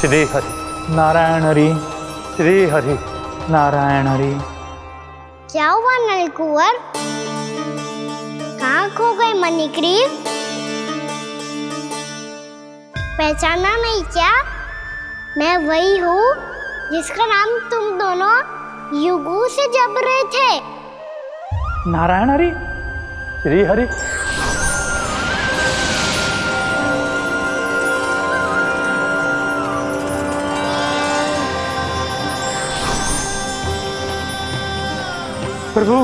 श्री हरि नारायण हरि। श्री हरि नारायण हरि। क्या हुआ नलकुंवर? कहाँ खो गए मणिग्रीव? पहचाना नहीं क्या? मैं वही हूँ जिसका नाम तुम दोनों युगों से जप रहे थे। नारायण हरि। श्री हरि प्रभु।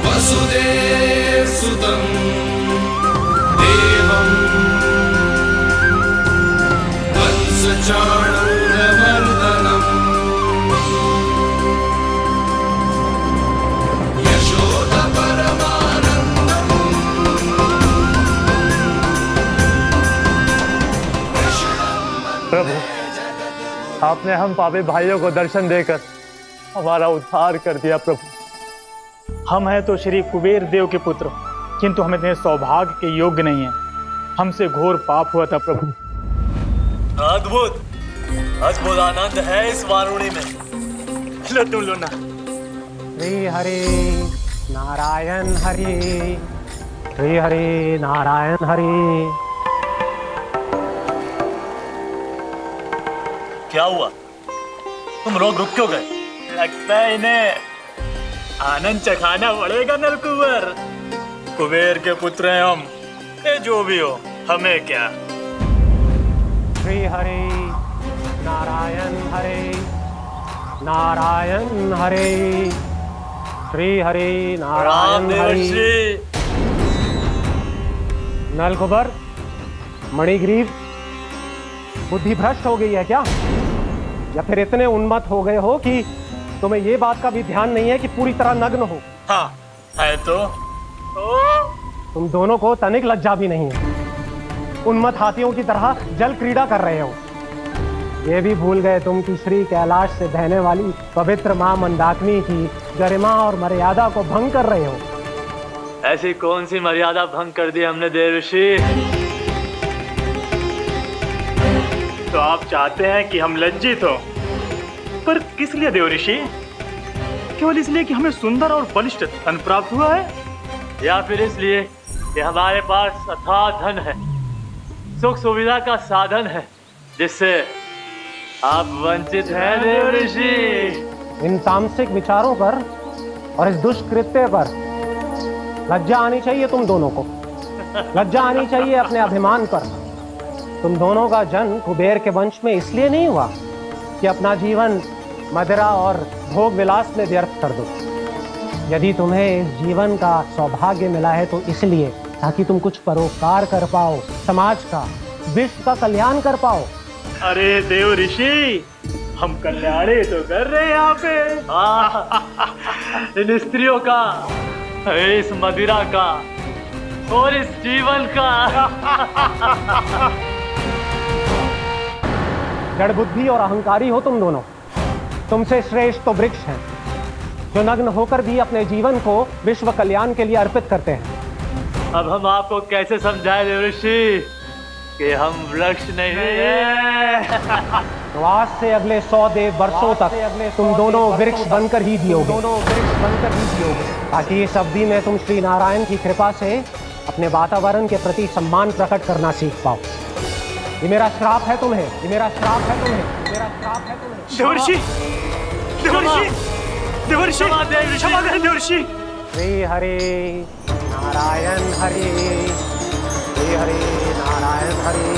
वसुदेव सुतं देवं कंसचाणूरमर्दनम् यशोदपरमानन्दम् प्रभु, आपने हम पापी भाइयों को दर्शन देकर हमारा उद्धार कर दिया। प्रभु, हम हैं तो श्री कुबेर देव के पुत्र, किंतु हम इतने सौभाग्य के योग्य नहीं हैं। हमसे घोर पाप हुआ था प्रभु। अद्भुत अद्भुत आनंद है इस वारुणी में। लो तुम लो ना। श्री हरि नारायण हरि। श्री हरि नारायण हरि। क्या हुआ? तुम रुक क्यों गए? लगता है इन्हें आनंद चखाना पड़ेगा नलकुंवर। कुबेर के पुत्र हैं हम, ये जो भी हो हमें क्या। श्री हरि नारायण हरि। नारायण हरि। श्री हरि नारायण हरि। देवर्षि। नलकुबर, मणिग्रीव, बुद्धि भ्रष्ट हो गई है क्या? या फिर इतने उन्मत्त हो गए हो कि तुम्हें ये बात का भी ध्यान नहीं है कि पूरी तरह नग्न हो? हाँ है तो। तुम दोनों को तनिक लज्जा भी नहीं है। उन्मत्त हाथियों की तरह जल क्रीड़ा कर रहे हो। ये भी भूल गए तुम कि श्री कैलाश से बहने वाली पवित्र मां मंदाकिनी की गरिमा और मर्यादा को भंग कर रहे हो। ऐसी कौन सी मर्यादा भंग कर दी हमने देवर्षि? तो आप चाहते हैं कि हम लज्जित हो, पर किस लिए देवऋषि? केवल इसलिए कि हमें सुंदर और बलिष्ठ धन प्राप्त हुआ है, या फिर इसलिए कि हमारे पास अथाह धन है, सुख सुविधा का साधन है, जिससे आप वंचित हैं देवर्षि? इन तामसिक विचारों पर और इस दुष्कृत्य पर लज्जा आनी चाहिए तुम दोनों को। लज्जा आनी चाहिए अपने अभिमान पर। तुम दोनों का जन्म कुबेर के वंश में इसलिए नहीं हुआ कि अपना जीवन मदिरा और भोग विलास में व्यर्थ कर दो। यदि तुम्हें इस जीवन का सौभाग्य मिला है तो इसलिए ताकि तुम कुछ परोपकार कर पाओ, समाज का, विश्व का कल्याण कर पाओ। अरे देवऋषि, हम कल्याणी तो कर रहे हैं यहाँ पे। इन स्त्रियों का, इस मदिरा का और इस जीवन का। जड़ बुद्धि और अहंकारी हो तुम दोनों। तुमसे श्रेष्ठ तो वृक्ष हैं, जो नग्न होकर भी अपने जीवन को विश्व कल्याण के लिए अर्पित करते हैं। अब हम आपको कैसे समझाएं देवर्षि कि हम वृक्ष नहीं हैं? तो आज से अगले 100 देव वर्षों तक तुम दोनों वृक्ष बनकर ही जियोगे। ताकि इस अवधि में तुम श्री नारायण की कृपा से अपने वातावरण के प्रति सम्मान प्रकट करना सीख पाओ। ये मेरा श्राप है तुम्हें। ये मेरा श्राप है तुम्हें। मेरा श्राप है तुम्हें। देवर्षि, देवर्षि, देवर्षि, क्षमा करें देवर्षि। श्री हरि नारायण हरि। श्री हरि नारायण हरि।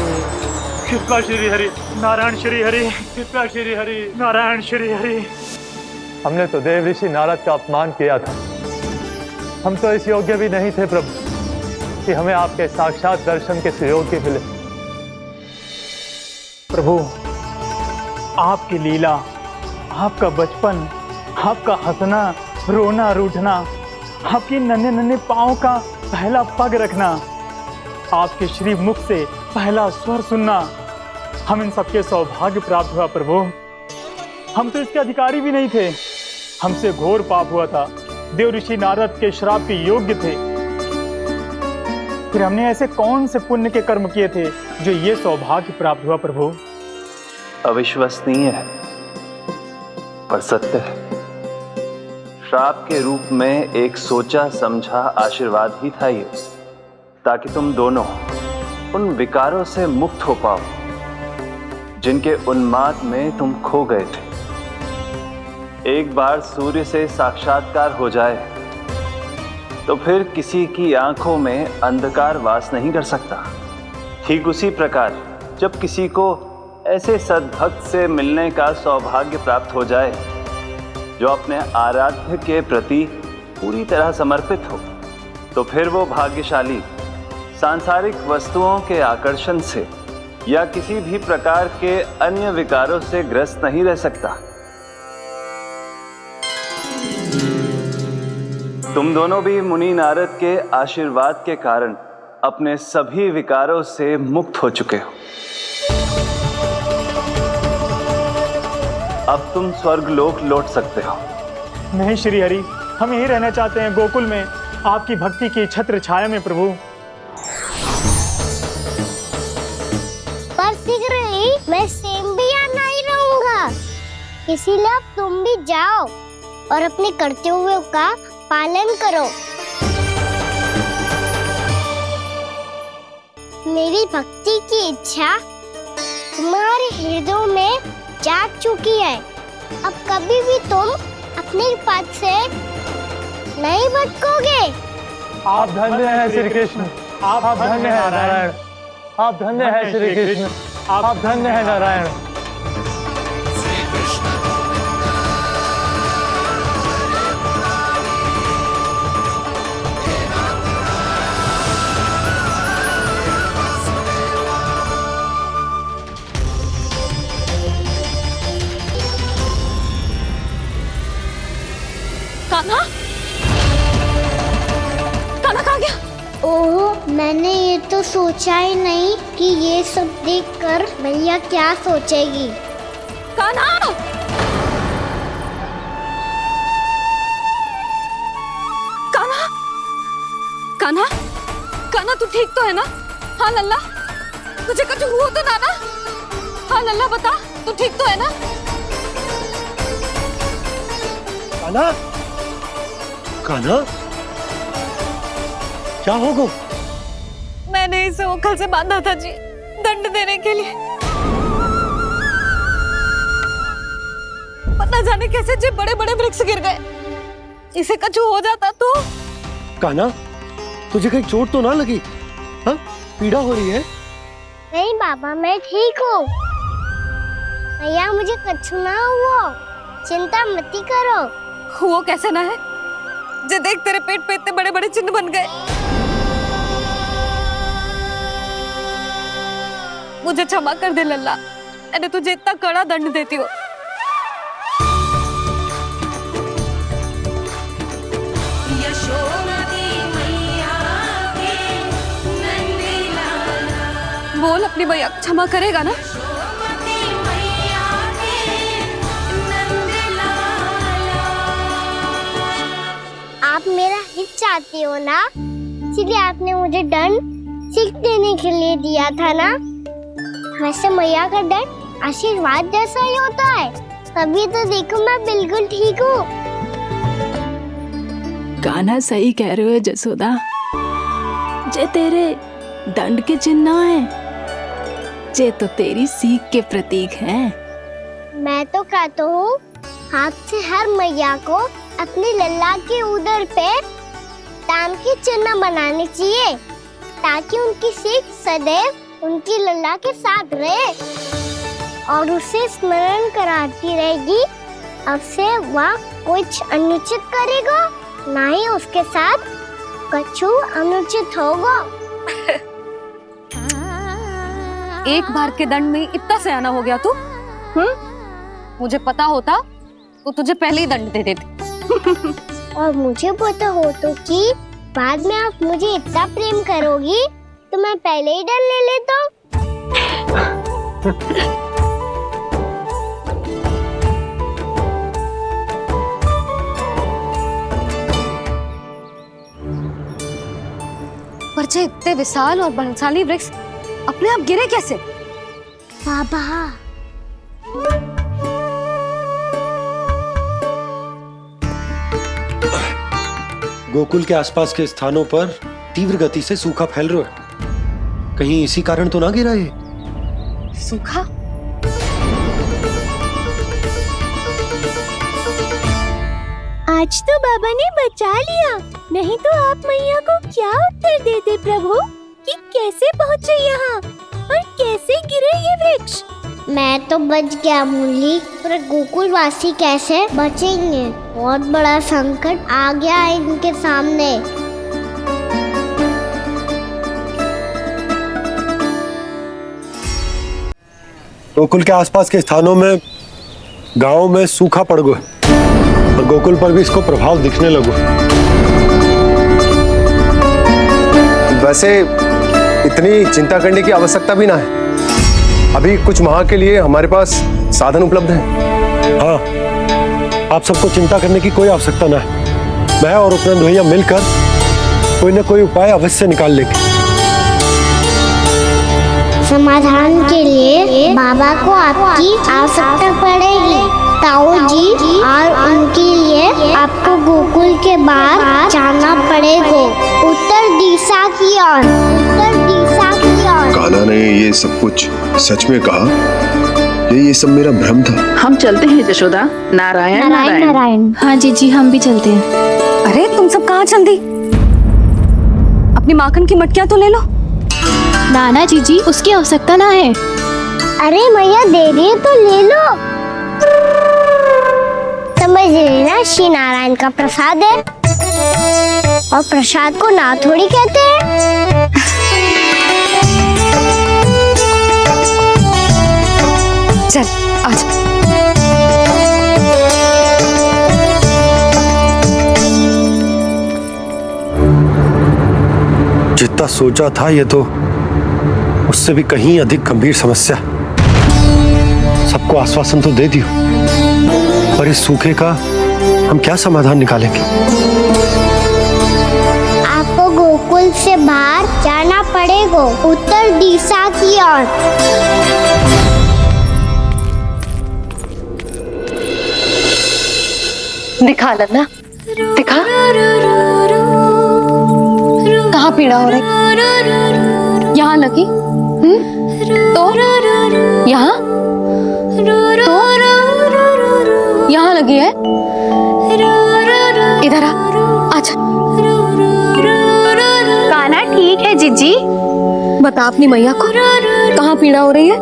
कृपा श्री हरि नारायण श्री हरि। कृपा श्री हरि नारायण श्री हरि। हमने तो देव ऋषि नारद का अपमान किया था। हम तो इस योग्य भी नहीं थे प्रभु कि हमें आपके साक्षात दर्शन के सुयोग्य मिले। प्रभु, आपकी लीला, आपका बचपन, आपका हंसना, रोना, रूठना, आपके नन्हे नन्हे पाँव का पहला पग रखना, आपके श्री मुख से पहला स्वर सुनना, हम इन सबके सौभाग्य प्राप्त हुआ प्रभु। हम तो इसके अधिकारी भी नहीं थे। हमसे घोर पाप हुआ था। देव ऋषि नारद के श्राप के योग्य थे। फिर हमने ऐसे कौन से पुण्य के कर्म किए थे जो ये सौभाग्य प्राप्त हुआ प्रभु? अविश्वसनीय है पर सत्य है। श्राप के रूप में एक सोचा समझा आशीर्वाद ही था ये, ताकि तुम दोनों उन विकारों से मुक्त हो पाओ जिनके उन्माद में तुम खो गए थे। एक बार सूर्य से साक्षात्कार हो जाए तो फिर किसी की आंखों में अंधकार वास नहीं कर सकता। ठीक उसी प्रकार जब किसी को ऐसे सद्भक्त से मिलने का सौभाग्य प्राप्त हो जाए जो अपने आराध्य के प्रति पूरी तरह समर्पित हो, तो फिर वो भाग्यशाली सांसारिक वस्तुओं के आकर्षण से या किसी भी प्रकार के अन्य विकारों से ग्रस्त नहीं रह सकता। तुम दोनों भी मुनि नारद के आशीर्वाद के कारण अपने सभी विकारों से मुक्त हो चुके हो। अब तुम स्वर्गलोक लौट सकते हो। नहीं श्री हरि, हम यहीं रहना चाहते हैं, गोकुल में आपकी भक्ति की छत्र छाया में प्रभु। पर शीघ्र ही मैं सेम भी यहाँ नहीं रहूंगा, इसीलिए अब तुम भी जाओ और अपने कर्तव्यों का पालन करो। मेरी भक्ति की इच्छा तुम्हारे हृदय में जाग चुकी है। अब कभी भी तुम अपने पद से नहीं भटकोगे। आप धन्य हैं श्री कृष्ण, आप धन्य हैं नारायण, आप धन्य हैं श्री कृष्ण, आप धन्य हैं नारायण। कान्हा, कान्हा कहाँ गया? ओह, मैंने ये तो सोचा ही नहीं कि ये सब देखकर भैया क्या सोचेगी। कान्हा! कान्हा! कान्हा! कान्हा तू ठीक तो है ना? हाँ लल्ला, तुझे कुछ हुआ तो ना? हाँ लल्ला बता, तू ठीक तो है ना? कान्हा, कान्हा, क्या होगा? मैंने इसे ओखल से बांधा था जी, दंड देने के लिए। पता जाने कैसे जे बड़े बड़े वृक्ष गिर गए। इसे कुछ हो जाता तो? कान्हा, तुझे कहीं चोट तो ना लगी? हाँ, पीड़ा हो रही है? नहीं बाबा, मैं ठीक हूँ। भैया मुझे कुछ ना हुआ, चिंता मत करो। वो कैसे ना है? जे देख तेरे पेट पे इतने बड़े बड़े चिन्ह बन गए। मुझे क्षमा कर दे लल्ला, मैंने तुझे इतना कड़ा दंड देती हूँ। बोल अपनी भैया क्षमा करेगा ना? आप मेरा हित चाहते हो ना, इसलिए आपने मुझे दंड सीख देने के लिए दिया था ना। वैसे मैया का दंड आशीर्वाद जैसा ही होता है, तभी तो देखो मैं बिल्कुल ठीक हूँ। कान्हा सही कह रहे हो जसोदा, जे तेरे दंड के चिन्ह है, जे तो तेरी सीख के प्रतीक हैं। मैं तो कहता हूँ हाथ से हर मैया को अपनी लल्ला के उदर पे ताम के चिन्ह बनाने चाहिए, ताकि उनकी सीख सदैव उनकी लल्ला के साथ रहे और उसे स्मरण कराती रहेगी। अब से वह कुछ अनुचित करेगा, ना ही उसके साथ कुछ अनुचित होगा। एक बार के दंड में इतना सयाना हो गया तू? मुझे पता होता तो तुझे पहले ही दंड दे देती। और मुझे पता हो तो कि बाद में आप मुझे इतना प्रेम करोगी तो मैं पहले ही डर ले लेता हूँ। पर जे इतने विशाल और बलशाली वृक्ष अपने आप गिरे कैसे? बाबा, गोकुल के आसपास के स्थानों पर तीव्र गति से सूखा फैल रहा है। कहीं इसी कारण तो ना गिरा ये? सूखा? आज तो बाबा ने बचा लिया, नहीं तो आप मैया को क्या उत्तर देते प्रभु कि कैसे पहुँचे यहाँ और कैसे गिरे ये वृक्ष। मैं तो बच गया मुरली, पर गोकुल वासी कैसे बचेंगे? बहुत बड़ा संकट आ गया है इनके सामने। गोकुल के आसपास के स्थानों में, गांव में सूखा पड़ गया और गोकुल पर भी इसको प्रभाव दिखने लगो। वैसे इतनी चिंता करने की आवश्यकता भी ना है। अभी कुछ माह के लिए हमारे पास साधन उपलब्ध है। हाँ, आप सबको चिंता करने की कोई आवश्यकता ना है। मैं और उपनंद भैया मिलकर कोई ना कोई उपाय अवश्य निकाल लेंगे। समाधान के लिए बाबा को आपकी आवश्यकता पड़ेगी ताऊ जी, और उनके लिए आपको गोकुल के बाहर जाना पड़ेगा, उत्तर दिशा की ओर, उत्तर दिशा की ओर। कान्हा ने ये सब कुछ सच में कहा? ये सब मेरा भ्रम था। हम चलते हैं जशोदा। नारायण नारायण नारायण। हाँ जी, हम भी चलते हैं। अरे तुम सब कहाँ चल दी? अपनी माखन की मटकियाँ तो ले लो। नाना जी, उसकी आवश्यकता ना है। अरे मैया दे रही है तो ले लो। समझ लेना, श्री नारायण का प्रसाद है और प्रसाद को ना थोड़ी कहते हैं। चल आज। जितना सोचा था ये तो उससे भी कहीं अधिक गंभीर समस्या। सबको आश्वासन तो दे दियो, पर इस सूखे का हम क्या समाधान निकालेंगे? आपको गोकुल से बाहर जाना पड़ेगा, उत्तर दिशा की ओर। दिखा लल्ला, दिखा। कहाँ पीड़ा हो रही? यहाँ लगी? तो यहाँ? तो यहाँ लगी है? इधर आ, आजा। कान्हा ठीक है जीजी। बता अपनी मैया को कहाँ पीड़ा हो रही है?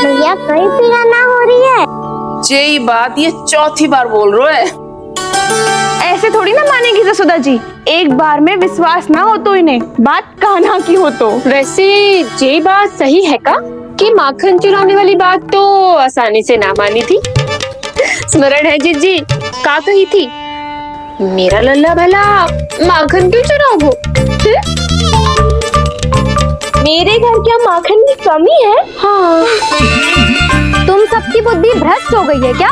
मैया कहीं पीड़ा ना हो रही है। यही बात ये चौथी बार बोल रहे है। ऐसे थोड़ी ना मानेगी जसोदा जी, एक बार में विश्वास ना हो तो इन्हें, बात कान्हा की हो तो। वैसे ये बात सही है का कि माखन चुराने वाली बात तो आसानी से ना मानी थी। स्मरण है जीजी का कही थी, मेरा लल्ला भला माखन क्यों चुराओ? मेरे घर क्या माखन की कमी है? हाँ, तुम सबकी बुद्धि भ्रष्ट हो गई है क्या?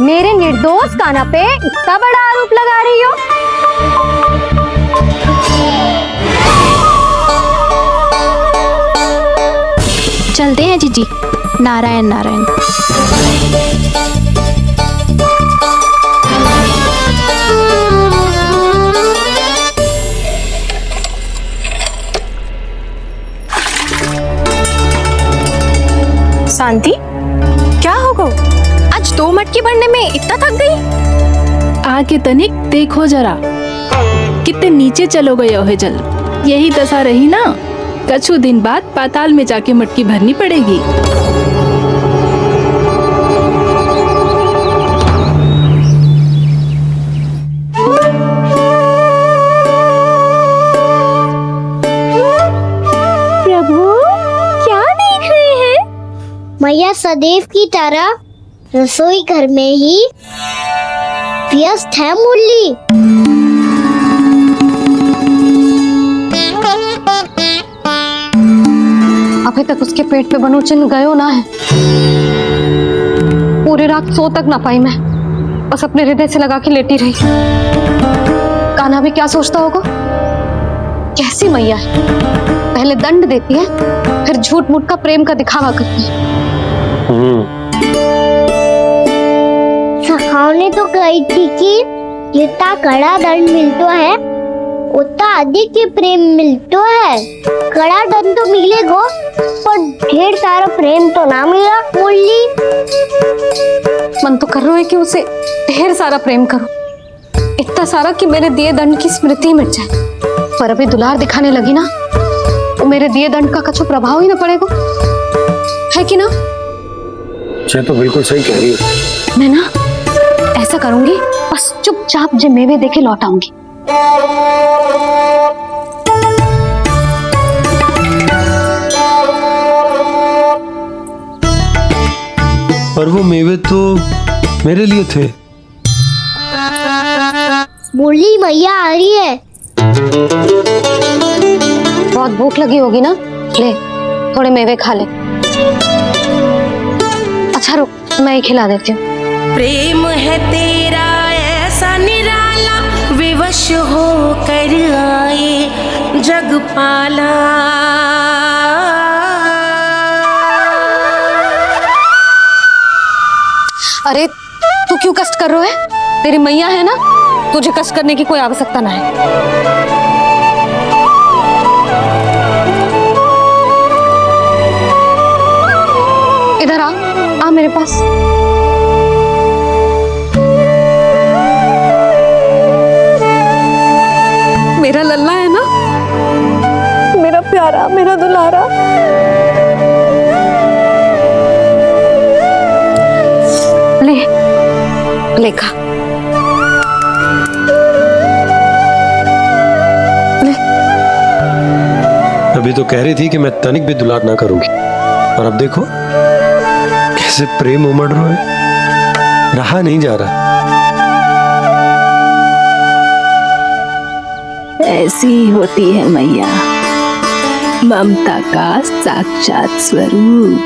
मेरे निर्दोष कान्हा पे इतना बड़ा आरोप लगा रही हो? चलते हैं जीजी। नारायण नारायण। शांति, क्या हो गो? आज 2 मटकी भरने में इतना थक गई? आके तनिक देखो जरा, कितने नीचे चलो गए हो जल। यही दशा रही ना, कछु दिन बाद पाताल में जाके मटकी भरनी पड़ेगी। प्रभु क्या देख रहे हैं? मैया सदैव की तरह रसोई घर में ही व्यस्त है मुरली। अभी तक उसके पेट पे बनो चिन्ह गयो ना है। पूरी रात सो तक ना पाई मैं, बस अपने हृदय से लगा के लेटी रही। कान्हा भी क्या सोचता होगा? कैसी मैया है, पहले दंड देती है, फिर झूठ मूठ का प्रेम का दिखावा करती है। सखाओ ने तो कही थी कि जितना कड़ा दंड मिलतो है उतना अधिक ही प्रेम मिलतो है। कड़ा दंड तो मिलेगो पर ढेर सारा प्रेम तो ना मिला। मुरली मन तो कर रहा है कि उसे ढेर सारा प्रेम करूं, इतना सारा कि मेरे दिए दंड की स्मृति मिट जाए। पर अभी दुलार दिखाने लगी ना तो मेरे दिए दंड का कछु प्रभाव ही ना पड़ेगा, है कि ना? ये तो बिल्कुल सही कह रही है। मैं ना ऐसा करूंगी, बस चुपचाप जे मेवे देखे लौट आऊंगी। पर वो मेवे तो मेरे लिए थे। मुरली मैया आ रही है। बहुत भूख लगी होगी ना, ले थोड़े मेवे खा ले। अच्छा रुक, मैं ही खिला देती हूँ। प्रेम है तेरा ऐसा निराला, विवश हो कर आए जगपाला। अरे तू क्यों कष्ट कर रहा है? तेरी मैया है ना, तुझे कष्ट करने की कोई आवश्यकता ना है। इधर आ मेरे पास। मेरा लल्ला है ना, मेरा प्यारा, मेरा दुलारा। ले खा। अभी तो कह रही थी कि मैं तनिक भी दुलार ना करूंगी, और अब देखो कैसे प्रेम उमड़ रहा है, रहा नहीं जा रहा। ऐसी ही होती है मैया, ममता का साक्षात स्वरूप।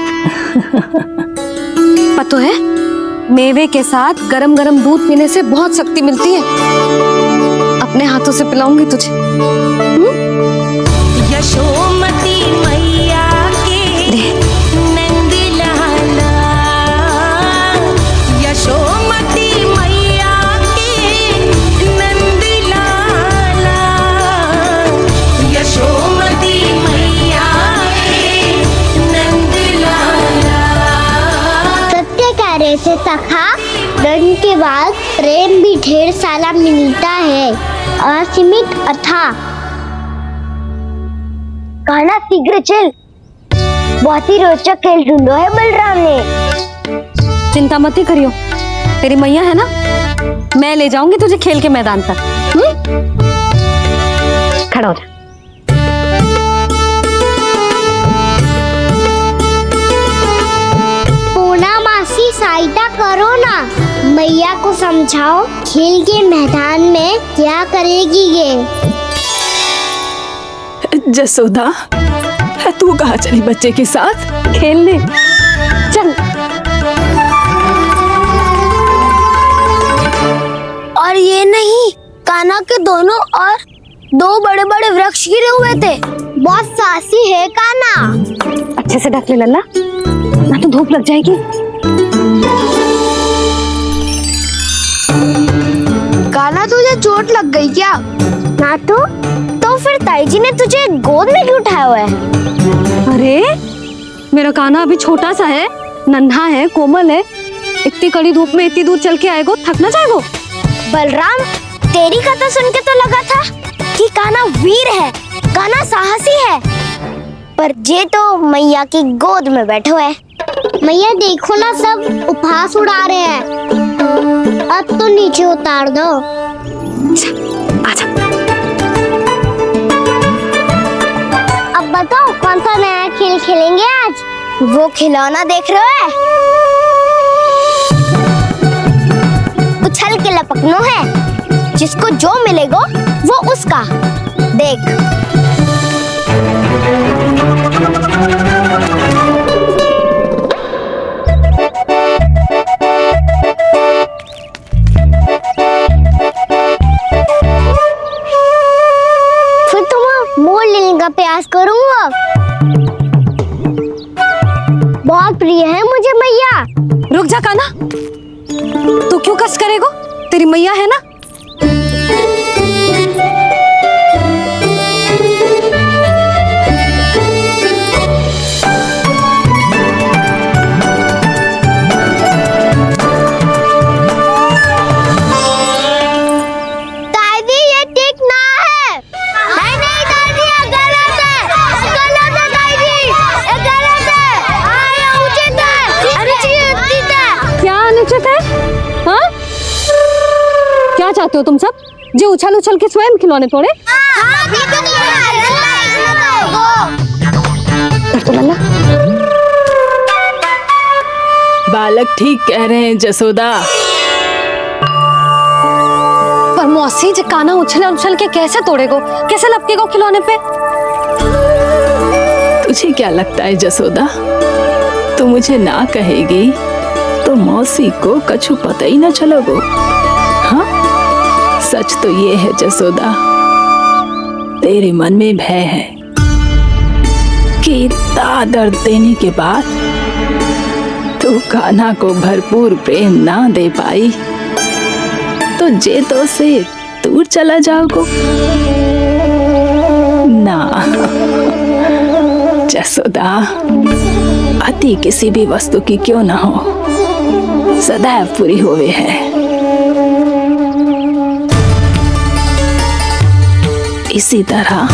पता है, मेवे के साथ गरम गरम दूध पीने से बहुत शक्ति मिलती है। अपने हाथों से पिलाऊंगी तुझे। यशोमती मैया के नंद लाला, यशोमती मैया के नंद लाला, यशोमती मैया के नंद लाला। सत्य कह रहे थे सखा, दंड के बाद प्रेम भी ढेर सारा मिलता है, असीमित अथाह। कान्हा शीघ्र चल, बहुत ही रोचक खेल ढूंढो है बलराम ने। चिंता मत ही करियो, तेरी मैया है ना, मैं ले जाऊंगी तुझे खेल के मैदान तक। खड़ा हो जा। पूना मासी सहायता करो ना, मैया को समझाओ खेल के मैदान में क्या करेगी ये। जसोदा, तू कहाँ चली बच्चे के साथ खेलने? चल। और ये नहीं, कान्हा के दोनों और दो बड़े बड़े वृक्ष गिरे हुए थे। बहुत साहसी है कान्हा। अच्छे से ढक ले लल्ला, ना तो धूप लग जाएगी। कान्हा तुझे चोट लग गई क्या? ना तो फिर ताई जी ने तुझे गोद में क्यों उठाया हुआ है? अरे मेरा कान्हा अभी छोटा सा है, नन्हा है, कोमल है। इतनी कड़ी धूप में इतनी दूर चल के आएगो, थक ना जाएगो। बलराम, तेरी कथा सुन के तो लगा था कि कान्हा वीर है, कान्हा साहसी है, पर जे तो मैया की गोद में बैठो है। मैया देखो ना, सब उपहास उड़ा रहे हैं। अब तो नीचे उतार दो। आजा। अब बताओ कौन सा नया खेल खेलेंगे आज? वो खिलौना देख रहे हो? उछल के लपकनो है, जिसको जो मिलेगा वो उसका। देख। फिर तुम मोड़ लेने का प्रयास करूंगा। बहुत प्रिय है मुझे मैया। रुक जा कान्हा, तू क्यों कष्ट करेगो? तेरी मैया है ना, चाहते हो तुम सब? जो उछल उछल के स्वयं खिलौने तोड़े। तो लल्ला, बालक ठीक कह रहे हैं जसोदा। पर मौसी जो काना उछल उछल के कैसे तोड़ेगो, कैसे लपकेगो खिलौने पे? तुझे क्या लगता है जसोदा, तू मुझे ना कहेगी तो मौसी को कछु पता ही ना चलोगो। हाँ, सच तो ये है जसोदा, तेरे मन में भय है कि इतना दर्द देने के बाद तू कान्हा को भरपूर प्रेम ना दे पाई तो जेतो से दूर चला जाओगो ना। जसोदा, अति किसी भी वस्तु की क्यों ना हो, सदैव पूरी होवे है। इसी तरह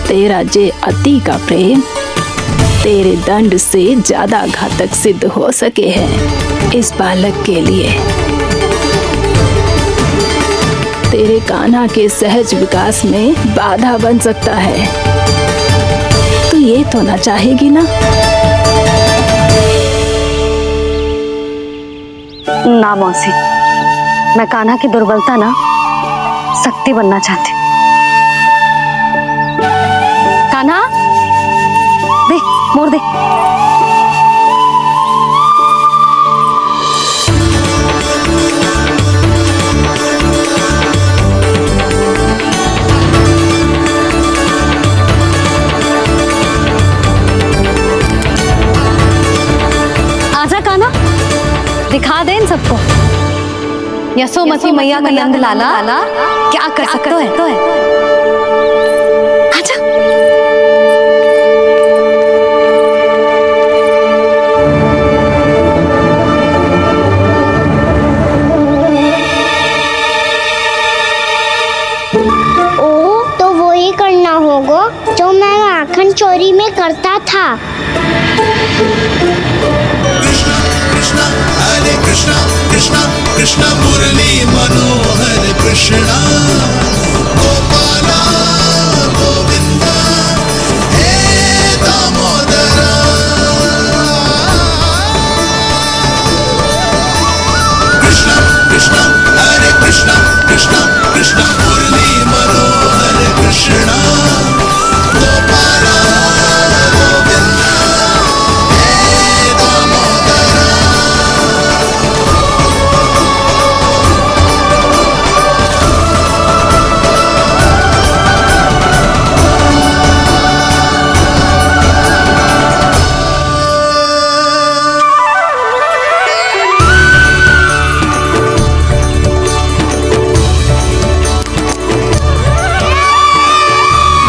तेरा जे अति का प्रेम तेरे दंड से ज्यादा घातक सिद्ध हो सके है इस बालक के लिए। तेरे कान्हा के सहज विकास में बाधा बन सकता है। तू ये तो ना चाहेगी ना? ना मौसी, मैं कान्हा की दुर्बलता ना शक्ति बनना चाहती हूँ। कान्हा, दे मोड़ दे। आजा कान्हा, दिखा दे इन सबको यशोमती मैया का नंद लाला क्या कर सकता है। आजा। ओ, तो वो ही करना होगा जो मैं माखन चोरी में करता था। कृष्णा हरे कृष्णा कृष्णा कृष्णा मुरली मनोहर कृष्णा गोपाला गोविंदा हे दामोदरा। कृष्णा कृष्णा हरे कृष्णा कृष्णा कृष्णा मुरली मनोहर कृष्णा गोपाला गोविंदा हे दामोदरा।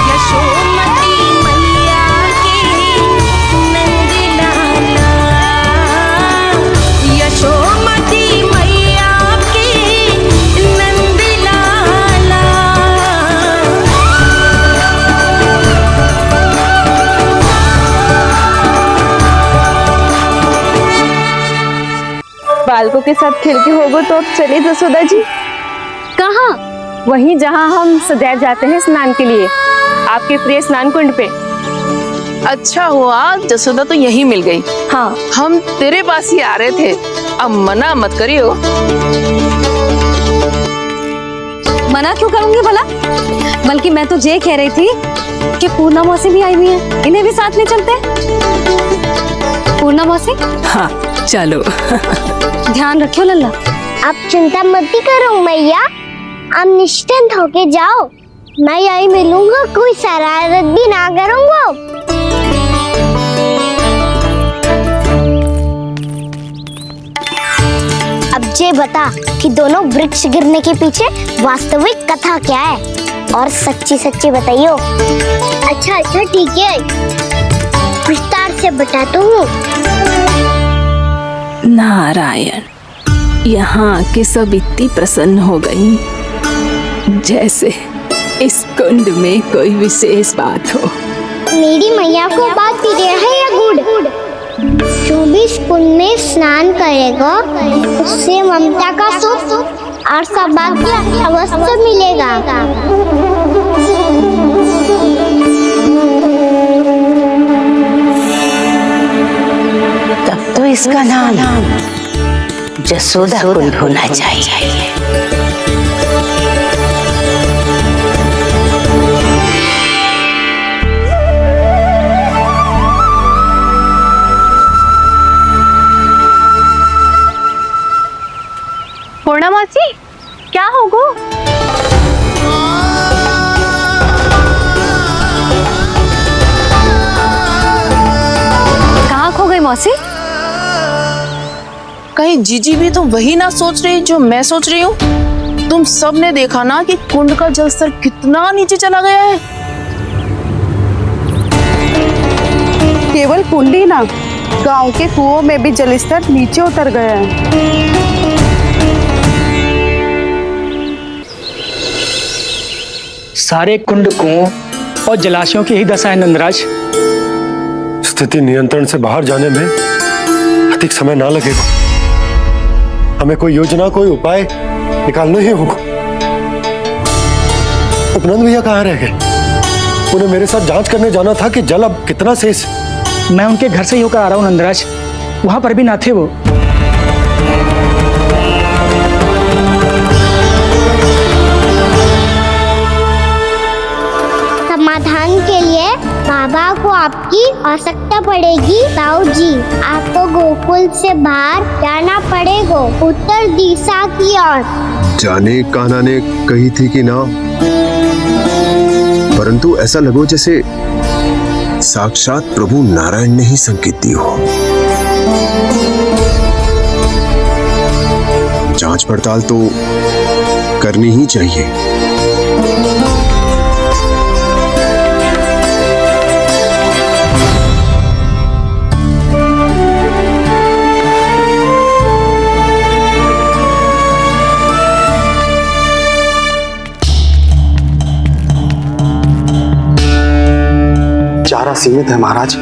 यशोमती मैया के नंद लाला, यशोमती मैया के नंद लाला। बालकों के साथ खेल के होगो तो अब चलिए जसोदा जी। कहाँ? वहीं जहाँ हम सदैव जाते हैं स्नान के लिए, आपके प्रिय स्नान कुंड पे। अच्छा हुआ जसोदा तो यहीं मिल गई। हाँ, हम तेरे पास ही आ रहे थे, अब मना मत करियो। मना क्यों करूंगी भला? बल्कि मैं तो ये कह रही थी कि पूर्णा मौसी भी आई हुई है, इन्हें भी साथ में चलते हैं। पूर्णा मौसी, हाँ चलो। ध्यान रखियो लल्ला। आप चिंता मत करो मैया, आप निश्चिंत होके जाओ, मैं यही मिलूंगा, कोई शरारत भी ना करूंगा। अब ये बता कि दोनों वृक्ष गिरने के पीछे वास्तविक कथा क्या है, और सच्ची सच्ची बताइयो। अच्छा अच्छा ठीक है, विस्तार से बताता हूँ। नारायण, यहाँ के सब इतनी प्रसन्न हो गई जैसे इस कुंड में कोई विशेष बात हो। मेरी मैया को बात प्रिय है या गुड़? जो भी इस कुंड में स्नान करेगा उससे ममता का सुख और सौभाग्य अवश्य मिलेगा। तब तो इसका नाम जसोदा कुंड होना चाहिए। पूर्णा मासी, क्या होगो? कहाँ खो गई मौसी? कहीं जीजी भी तो वही ना सोच रही जो मैं सोच रही हूँ। तुम सब ने देखा ना कि कुंड का जलस्तर कितना नीचे चला गया है। केवल कुंड ही ना, गांव के कुओं में भी जलस्तर नीचे उतर गया है। सारे कुंड कुओं और जलाशयों की ही दशा है नंदराज। स्थिति नियंत्रण से बाहर जाने में अधिक समय ना लगेगा। हमें कोई योजना, कोई उपाय निकालना ही होगा। उपनंद भैया कहाँ रह गए? उन्हें मेरे साथ जांच करने जाना था कि जल अब कितना शेष। मैं उनके घर से ही होकर आ रहा हूँ नंदराज, वहां पर भी ना थे वो। समाधान के लिए बाबा को आपकी आवश्यकता पड़ेगी। ताऊ जी, आपको गोकुल से बाहर जाना पड़ेगा, उत्तर दिशा की ओर। जाने कान्हा ने कही थी कि ना, परंतु ऐसा लगो जैसे साक्षात प्रभु नारायण ने ही संकेत दी हो। जांच पड़ताल तो करनी ही चाहिए। चारा सीमित है महाराज,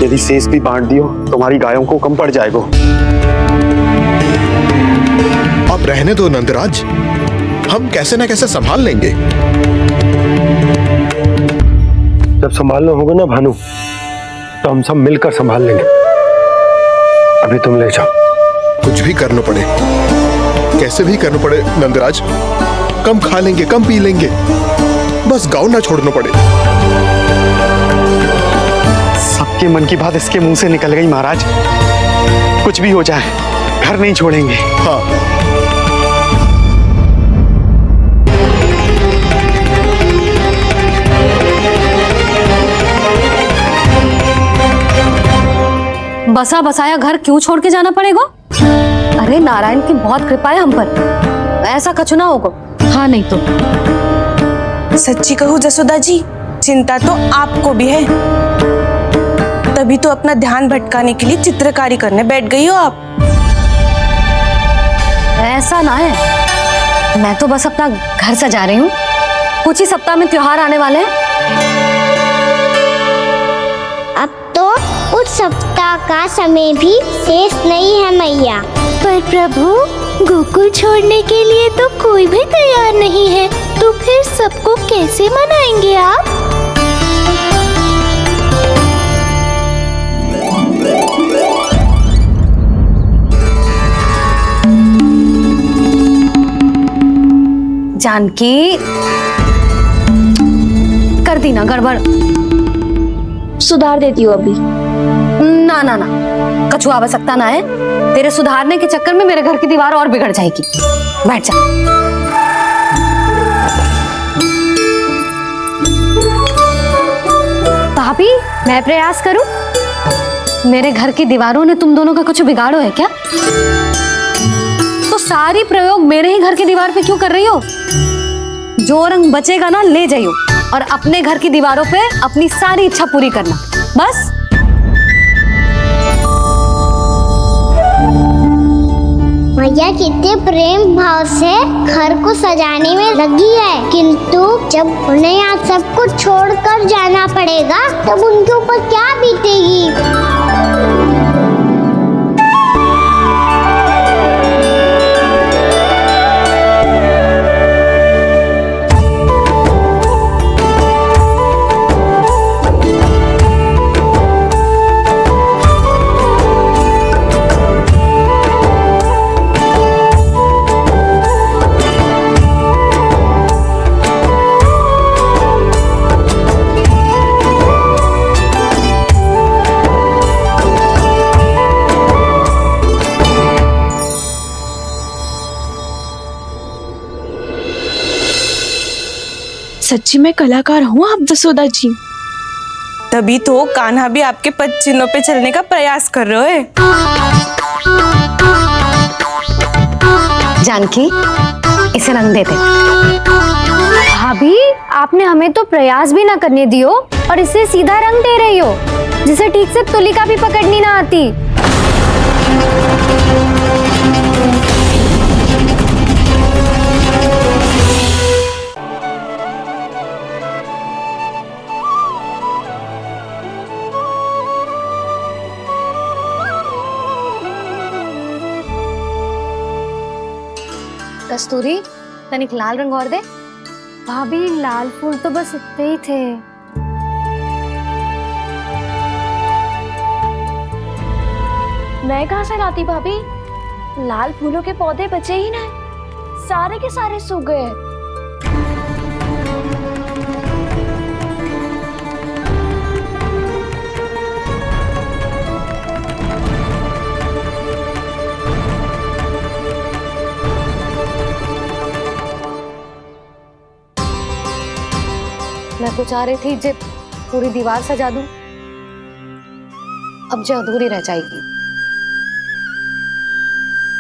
यदि शेष भी बांट दियो तो हमारी गायों को कम पड़ जाएगा। अब रहने दो नंदराज, हम कैसे न कैसे संभाल लेंगे। जब संभालना होगा ना भानु, तो हम सब मिलकर संभाल लेंगे। अभी तुम ले जाओ। कुछ भी करना पड़े, कैसे भी करना पड़े नंदराज, कम खा लेंगे, कम पी लेंगे, बस गाँव ना छोड़ना पड़े। सबके मन की बात इसके मुंह से निकल गई महाराज। कुछ भी हो जाए, घर नहीं छोड़ेंगे। हाँ, बसा बसाया घर क्यों छोड़ के जाना पड़ेगा? अरे नारायण की बहुत कृपा है हम पर, ऐसा कछु ना होगा। हाँ नहीं तो सच्ची कहूँ जसोदा जी, चिंता तो आपको भी है, तभी तो अपना ध्यान भटकाने के लिए चित्रकारी करने बैठ गई हो आप। ऐसा ना है, मैं तो बस अपना घर सजा रही हूँ। कुछ ही सप्ताह में त्योहार आने वाले हैं। अब तो उस सप्ताह का समय भी शेष नहीं है मैया। पर प्रभु, गोकुल छोड़ने के लिए तो कोई भी तैयार नहीं है, तो फिर सबको कैसे मनाएंगे आप? जानकी, कर दी ना गड़बड़। सुधार देती हूँ अभी। ना ना ना, कछु आवश्यकता ना है। तेरे सुधारने के चक्कर में मेरे घर की दीवार और बिगड़ जाएगी। बैठ जा। भाभी, मैं प्रयास करूं? मेरे घर की दीवारों ने तुम दोनों का कुछ बिगाड़ो है क्या? तो सारी प्रयोग मेरे ही घर की दीवार पे क्यों कर रही हो? जो रंग बचेगा ना ले जाइयो, और अपने घर की दीवारों पे अपनी सारी इच्छा पूरी करना, बस। मैया कितने प्रेम भाव से घर को सजाने में लगी है, किंतु जब उन्हें यहाँ सब कुछ छोड़कर जाना पड़ेगा तब उनके ऊपर क्या बीतेगी? सच्ची में कलाकार हूँ आप जसोदा जी। तभी तो कान्हा भी आपके पद चिन्हों पे चलने का प्रयास कर रहे हैं। जानकी, इसे रंग देते। भाभी, आपने हमें तो प्रयास भी ना करने दियो और इसे सीधा रंग दे रही हो, जिसे ठीक से तुलिका भी पकड़नी ना आती। कस्तूरी, तनिक लाल रंग और दे। भाभी, लाल फूल तो बस इतने ही थे। मैं कहाँ से लाती भाभी? लाल फूलों के पौधे बचे ही ना, सारे के सारे सूख गए। मैं तो चाह रही थी जब पूरी दीवार सजा दूं, अब जो अधूरी रह जाएगी।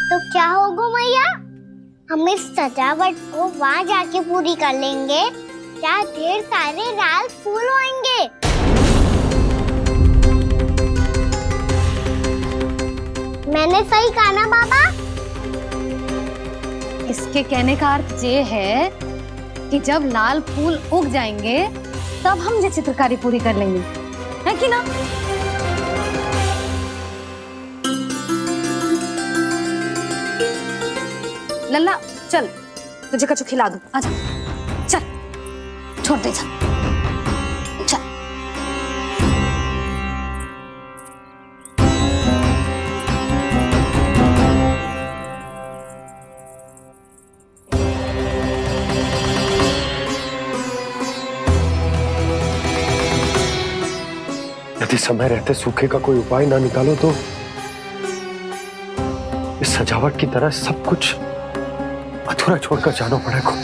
तो क्या होगा मैया, हम इस सजावट को वहाँ जाके पूरी कर लेंगे, जहाँ ढेर सारे लाल फूल होंगे। मैंने सही कहा ना बाबा? इसके कहने का अर्थ ये है कि जब लाल फूल उग जाएंगे तब हम ये चित्रकारी पूरी कर लेंगे, है कि ना? लल्ला, चल तुझे कछु खिला दूं, आजा, चल, छोड़ दे, चल। यदि समय रहते सूखे का कोई उपाय ना निकालो तो इस सजावट की तरह सब कुछ अधूरा छोड़कर जाना पड़ेगा।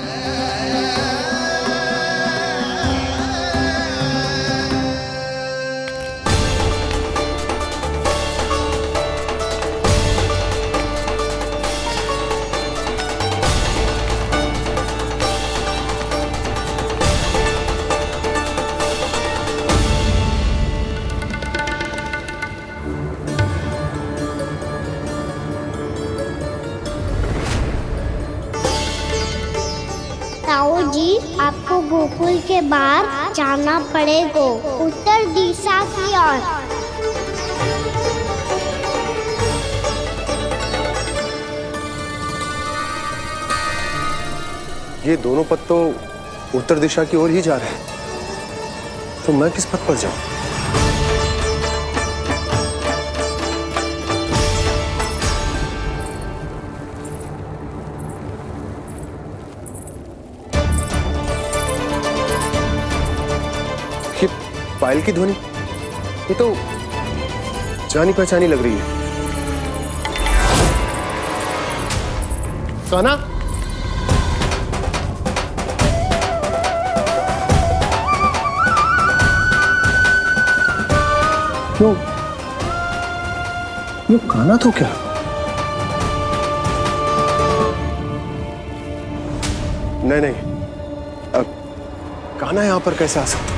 ताऊ जी, आपको गोकुल के बाहर जाना पड़ेगा, उत्तर दिशा की ओर। ये दोनों पथ तो उत्तर दिशा की ओर ही जा रहे हैं, तो मैं किस पथ पर जाऊं? ये पायल की ध्वनि, ये तो जानी पहचानी लग रही है। कान्हा, क्यों? ये कान्हा तो क्या? नहीं नहीं, अब कान्हा यहां पर कैसे आ सकता?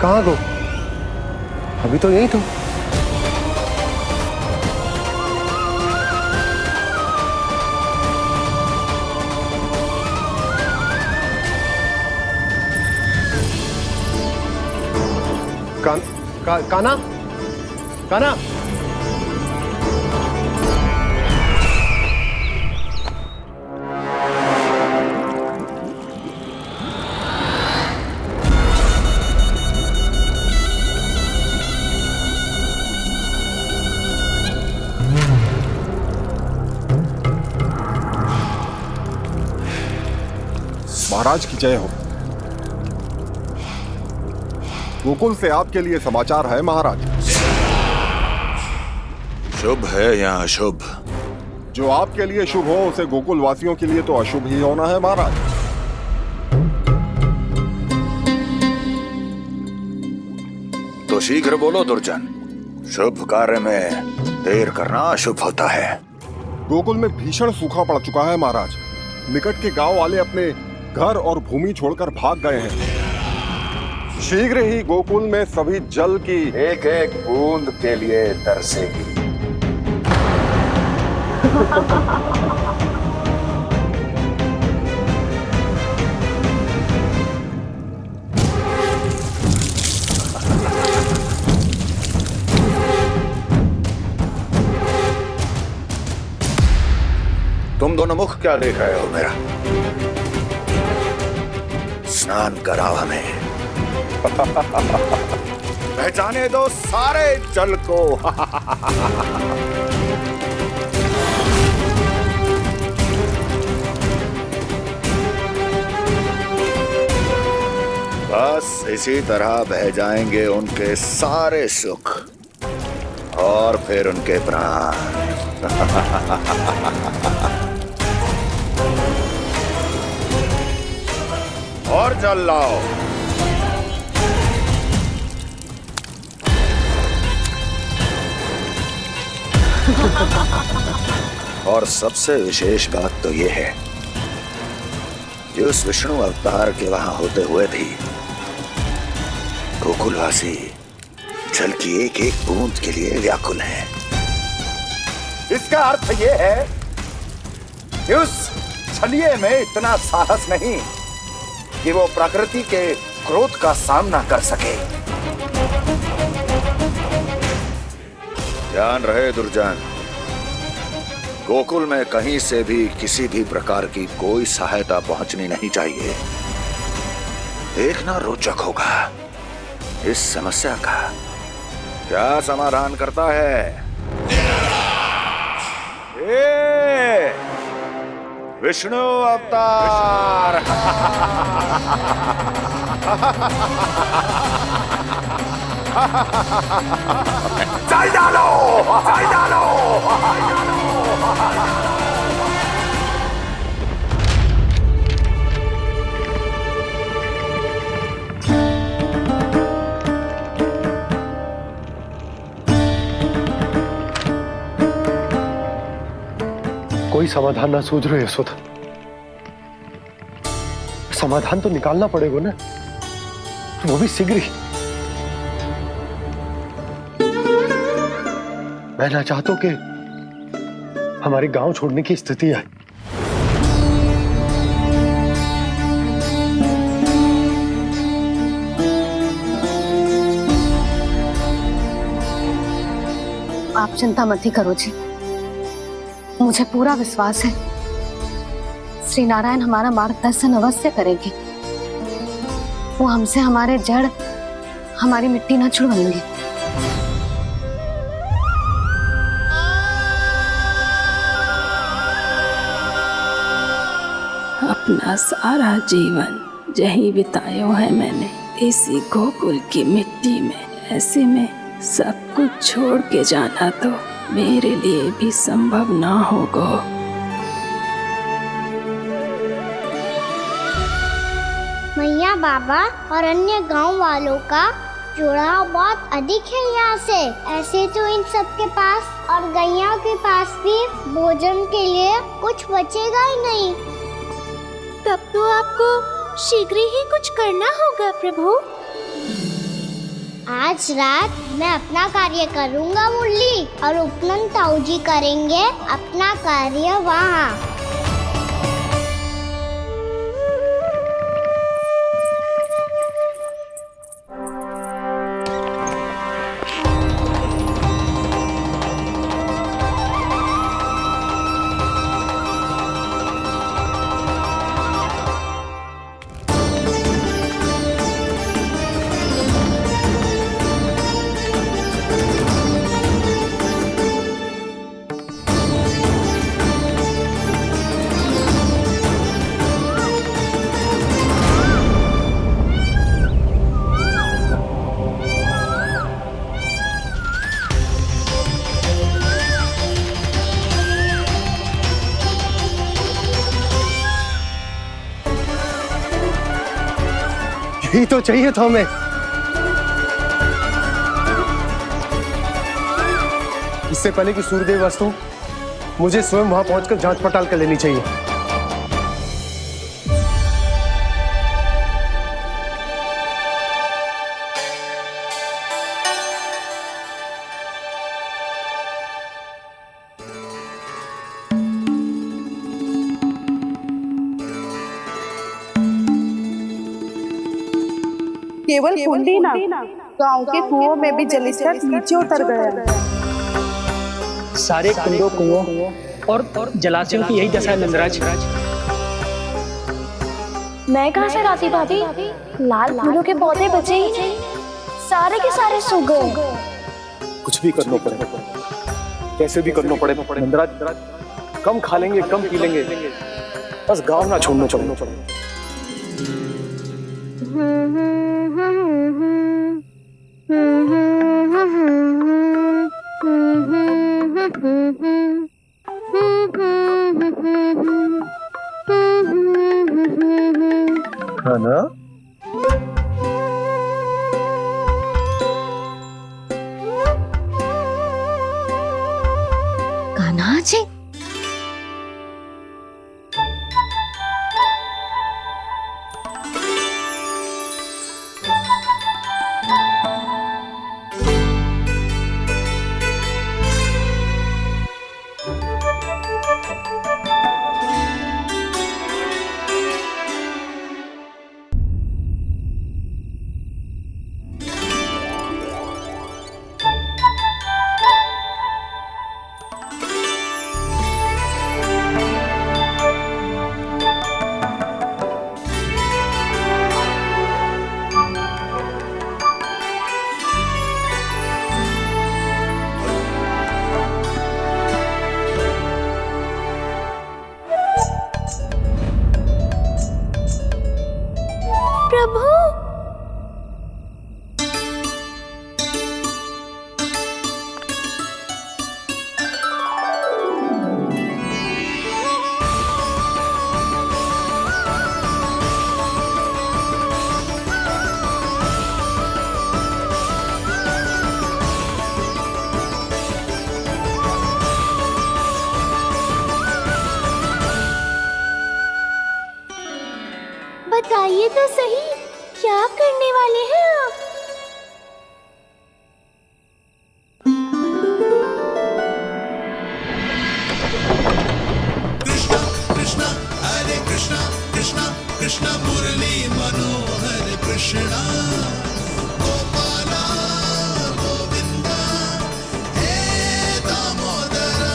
कहाँ गो? अभी तो यही तो। कान्हा, कान्हा, महाराज की जय हो। गोकुल से आपके लिए समाचार है महाराज। शुभ है या अशुभ? जो आपके लिए शुभ हो उसे गोकुल वासियों के लिए तो अशुभ ही होना है महाराज। तो शीघ्र बोलो दुर्जन, शुभ कार्य में देर करना अशुभ होता है। गोकुल में भीषण सूखा पड़ चुका है महाराज। निकट के गांव वाले अपने घर और भूमि छोड़कर भाग गए हैं। शीघ्र ही गोकुल में सभी जल की एक एक बूंद के लिए तरसेगी। तुम दोनों मुख क्या देख रहे हो मेरा? स्नान कराओ हमें। पहचाने दो सारे जल को। बस इसी तरह बह जाएंगे उनके सारे सुख और फिर उनके प्राण। और जल लाओ। और सबसे विशेष बात तो यह है कि उस विष्णु अवतार के वहां होते हुए भी गोकुलवासी जल की एक एक बूंद के लिए व्याकुल हैं। इसका अर्थ यह है कि उस छलिए में इतना साहस नहीं कि वो प्रकृति के क्रोध का सामना कर सके। ध्यान रहे दुर्जन, गोकुल में कहीं से भी किसी भी प्रकार की कोई सहायता पहुंचनी नहीं चाहिए। देखना रोचक होगा इस समस्या का क्या समाधान करता है। विष्णु अवतार। चल डालो, चल डालो। कोई समाधान ना सूझ रहे यशोदा। समाधान तो निकालना पड़ेगा ना, वो भी शीघ्र ही। मैं ना चाहता हूं कि हमारे गांव छोड़ने की स्थिति आए। आप चिंता मत ही करो जी, मुझे पूरा विश्वास है श्री नारायण हमारा मार्गदर्शन अवश्य करेंगे। वो हमसे हमारे जड़, हमारी मिट्टी न छुड़वाएंगे। अपना सारा जीवन यही बिताया है मैंने, इसी गोकुल की मिट्टी में। ऐसे में सब कुछ छोड़ के जाना तो मेरे लिए भी संभव ना होगा। मैया बाबा और अन्य गांव वालों का जुड़ाव बहुत अधिक है यहाँ से। ऐसे तो इन सब के पास और गैया के पास भी भोजन के लिए कुछ बचेगा ही नहीं। तब तो आपको शीघ्र ही कुछ करना होगा प्रभु। आज रात मैं अपना कार्य करूँगा मुरली, और उपनंद ताऊ जी करेंगे अपना कार्य वहाँ। यही तो चाहिए था हमें। इससे पहले कि सूर्यदेव अस्त हो, मुझे स्वयं वहां पहुंचकर जांच पड़ताल कर लेनी चाहिए। केवल कुंडी ना, गांव के कुओं में भी जलस्तर नीचे उतर गया है। सारे कुंडों कुओं और जलाशयों की यही दशा है नंदराज। मैं कहाँ से लाती भाभी? लाल फूलों के पौधे बचे ही नहीं, सारे के सारे सूख गए। कुछ भी करना पड़ेगा, कैसे भी करना पड़ेगा नंदराज। कम खा लेंगे, कम पी लेंगे, बस गांव ना छोड़ना पड़ेगा। है ना? कान्हा जी, प्रभु, बताइए तो सही, क्या करने वाले हैं आप? कृष्णा हरे कृष्णा कृष्णा कृष्णा मुरली मनोहर कृष्णा गोपाला गोविंदा हे दामोदरा।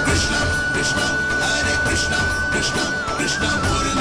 कृष्णा कृष्णा हरे कृष्णा कृष्णा कृष्णा मुरली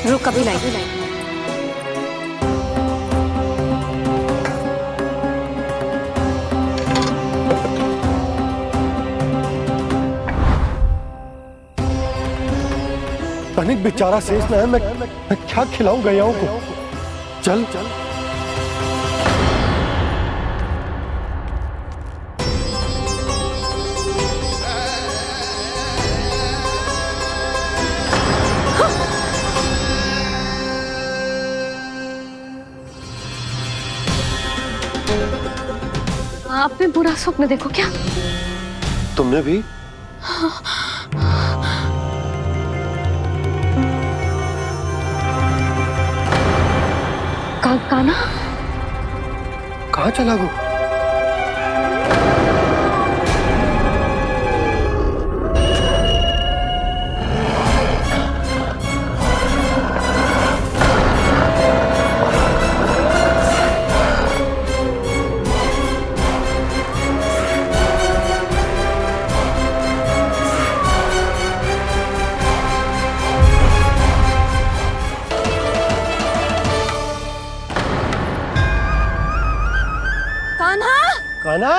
रुक अभी लाई। तनिक बेचारा शेष न है, मैं क्या खिलाऊं गयाओं को। चल चल आपने बुरा स्वप्न देखो क्या? तुमने भी? काना कहाँ चला गो? कान्हा कान्हा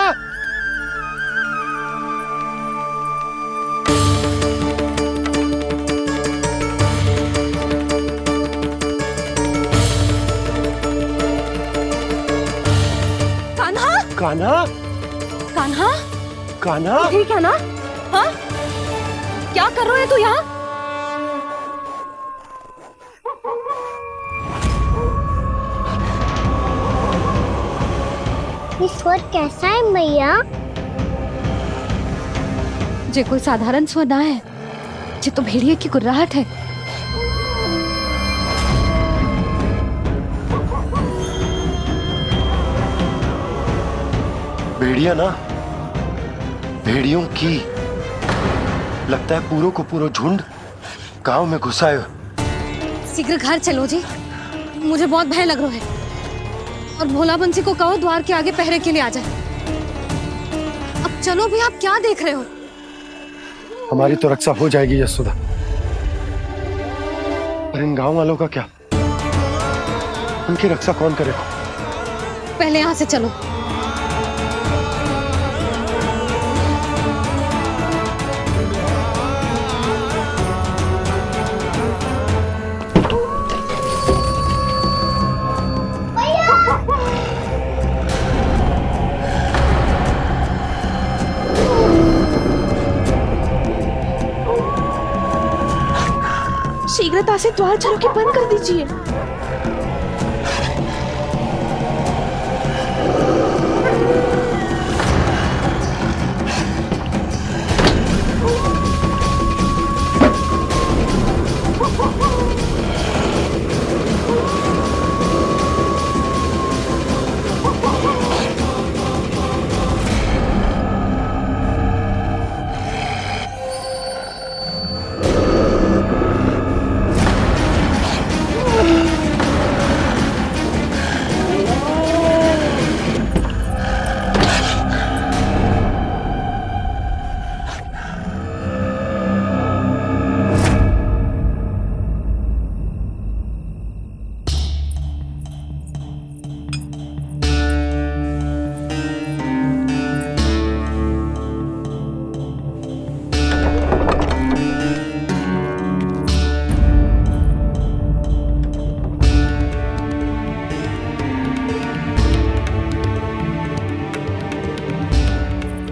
कान्हा कान्हा कान्हा ठीक है ना? हाँ, क्या कर रहे हो तू यहाँ? स्वर कैसा है मैया? जे कोई साधारण स्वर ना है, जे तो भेड़िए की गुर्राहट है। भेड़िया ना, भेड़ियों की लगता है पूरों को पूरा झुंड गांव में घुसा है। शीघ्र घर चलो जी, मुझे बहुत भय लग रहा है। और भोला बंसी को कहो द्वार के आगे पहरे के लिए आ जाए। अब चलो भी, आप क्या देख रहे हो? हमारी तो रक्षा हो जाएगी यशोदा, पर इन गांव वालों का क्या? उनकी रक्षा कौन करेगा? पहले यहाँ से चलो। शीघ्रता से द्वार चलो के बंद कर दीजिए।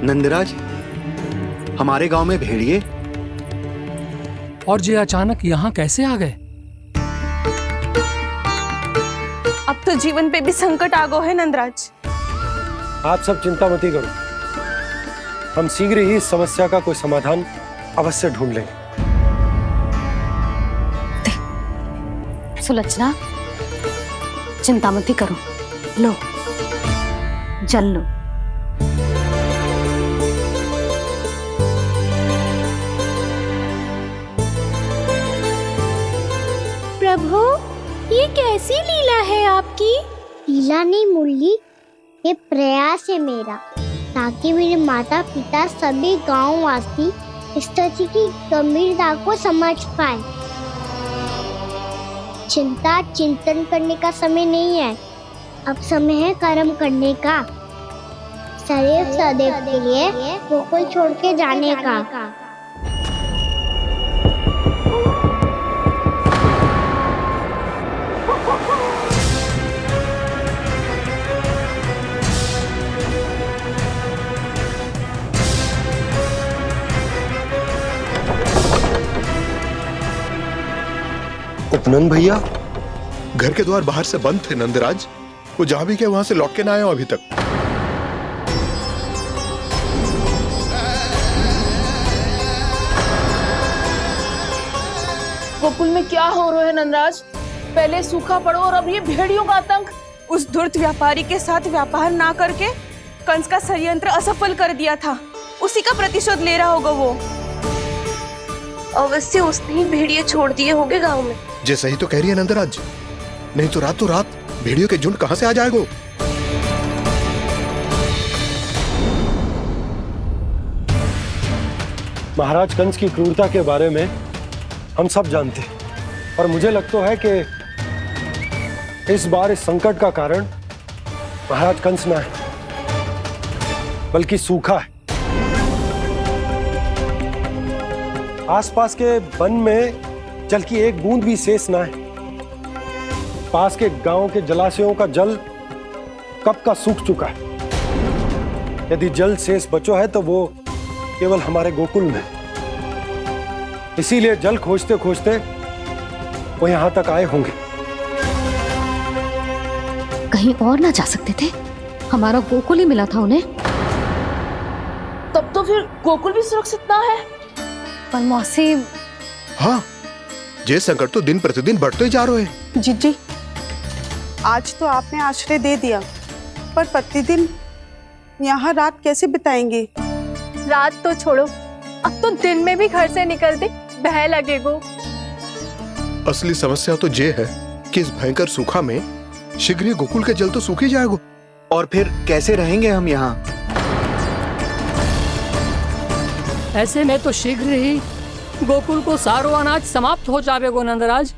नंदराज, हमारे गांव में भेड़िए और ये अचानक यहाँ कैसे आ गए? अब तो जीवन पे भी संकट आ गया है नंदराज। आप सब चिंता मत करो, हम शीघ्र ही इस समस्या का कोई समाधान अवश्य ढूंढ लेंगे। सुलक्षणा, चिंता मत करो, लो जल लो। प्रभु, ये कैसी लीला है आपकी? लीला नहीं मुरली, ये प्रयास है मेरा, ताकि मेरे माता पिता सभी गांव वासी स्थिति की गंभीरता को समझ पाए। चिंता चिंतन करने का समय नहीं है, अब समय है कर्म करने का, सदैव सदैव के लिए गोकुल छोड़ के जाने का। उपनंद भैया, घर के द्वार बाहर से बंद थे नंदराज। वो जहां भी गए वहां से लौट के ना आए हो अभी तक। गोकुल में क्या हो रहा है नंदराज? पहले सूखा पड़ो और अब ये भेड़ियों का आतंक। उस धूर्त व्यापारी के साथ व्यापार ना करके कंस का षड्यंत्र असफल कर दिया था, उसी का प्रतिशोध ले रहा होगा वो। अवश्य उसने ही भेड़िए छोड़ दिए होंगे गांव में। जैसा ही तो कह रही है नंदराज, नहीं तो रात भेड़ियों के झुंड कहां से आ जाएगा? महाराज कंस की क्रूरता के बारे में हम सब जानते हैं, और मुझे लगता है कि इस बार इस संकट का कारण महाराज कंस ना है, बल्कि सूखा है। आसपास के वन में जल की एक बूंद भी शेष ना है। पास के गांव के जलाशयों का जल कब का सूख चुका है। यदि जल शेष बचो है तो वो केवल हमारे गोकुल में। इसीलिए जल खोजते खोजते वो यहां तक आए होंगे। कहीं और ना जा सकते थे? हमारा गोकुल ही मिला था उन्हें। तब तो फिर गोकुल भी सुरक्षित ना है। पर मौसी, हाँ, ये संकट तो दिन प्रतिदिन बढ़ते ही जा रहे हैं। जीजी, आज तो आपने आश्रय दे दिया, पर प्रतिदिन यहाँ रात कैसे बिताएंगे? रात तो छोड़ो, अब तो दिन में भी घर से निकलते भय लगेगो। असली समस्या तो ये है कि इस भयंकर सूखा में शीघ्र ही गोकुल के जल तो सूख ही जाएगा। और फिर कैसे रहेंगे हम यहाँ? ऐसे में तो शीघ्र ही गोकुल को सारो अनाज समाप्त हो जाएगा नंदराज।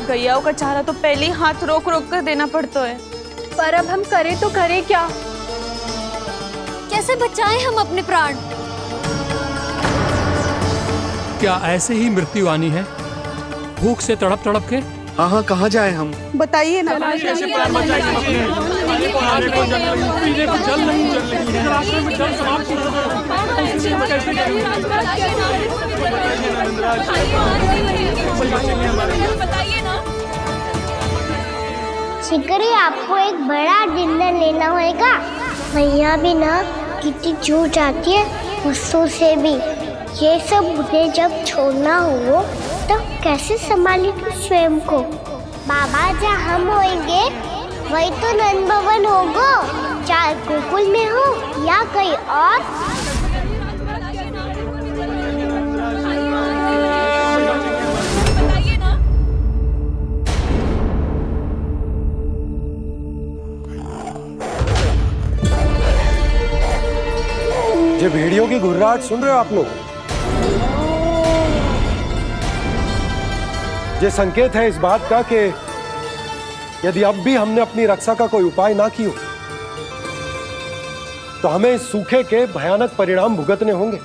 गैयाओं का चारा तो पहले ही हाथ रोक रोक कर देना पड़ता है। पर अब हम करें तो करें क्या? कैसे बचाएं हम अपने प्राण? क्या ऐसे ही मृत्यु आनी है, भूख से तड़प तड़प के? हाँ, कहाँ जाए हम? बताइए ना। शीघ्र ही आपको एक बड़ा डिनर लेना होगा। मैया भी ना कितनी चूक जाती है गुस्सों से भी। ये सब उन्हें जब छोड़ना हो तो कैसे संभालेगी स्वयं को? बाबा जहाँ हम होंगे वही तो नंद भवन होगा, चाहे गोकुल में हो या कहीं और। ये भेड़ियों की घुर्राहट सुन रहे हो आप लोग? ये संकेत है इस बात का कि यदि अब भी हमने अपनी रक्षा का कोई उपाय ना किया तो हमें इस सूखे के भयानक परिणाम भुगतने होंगे।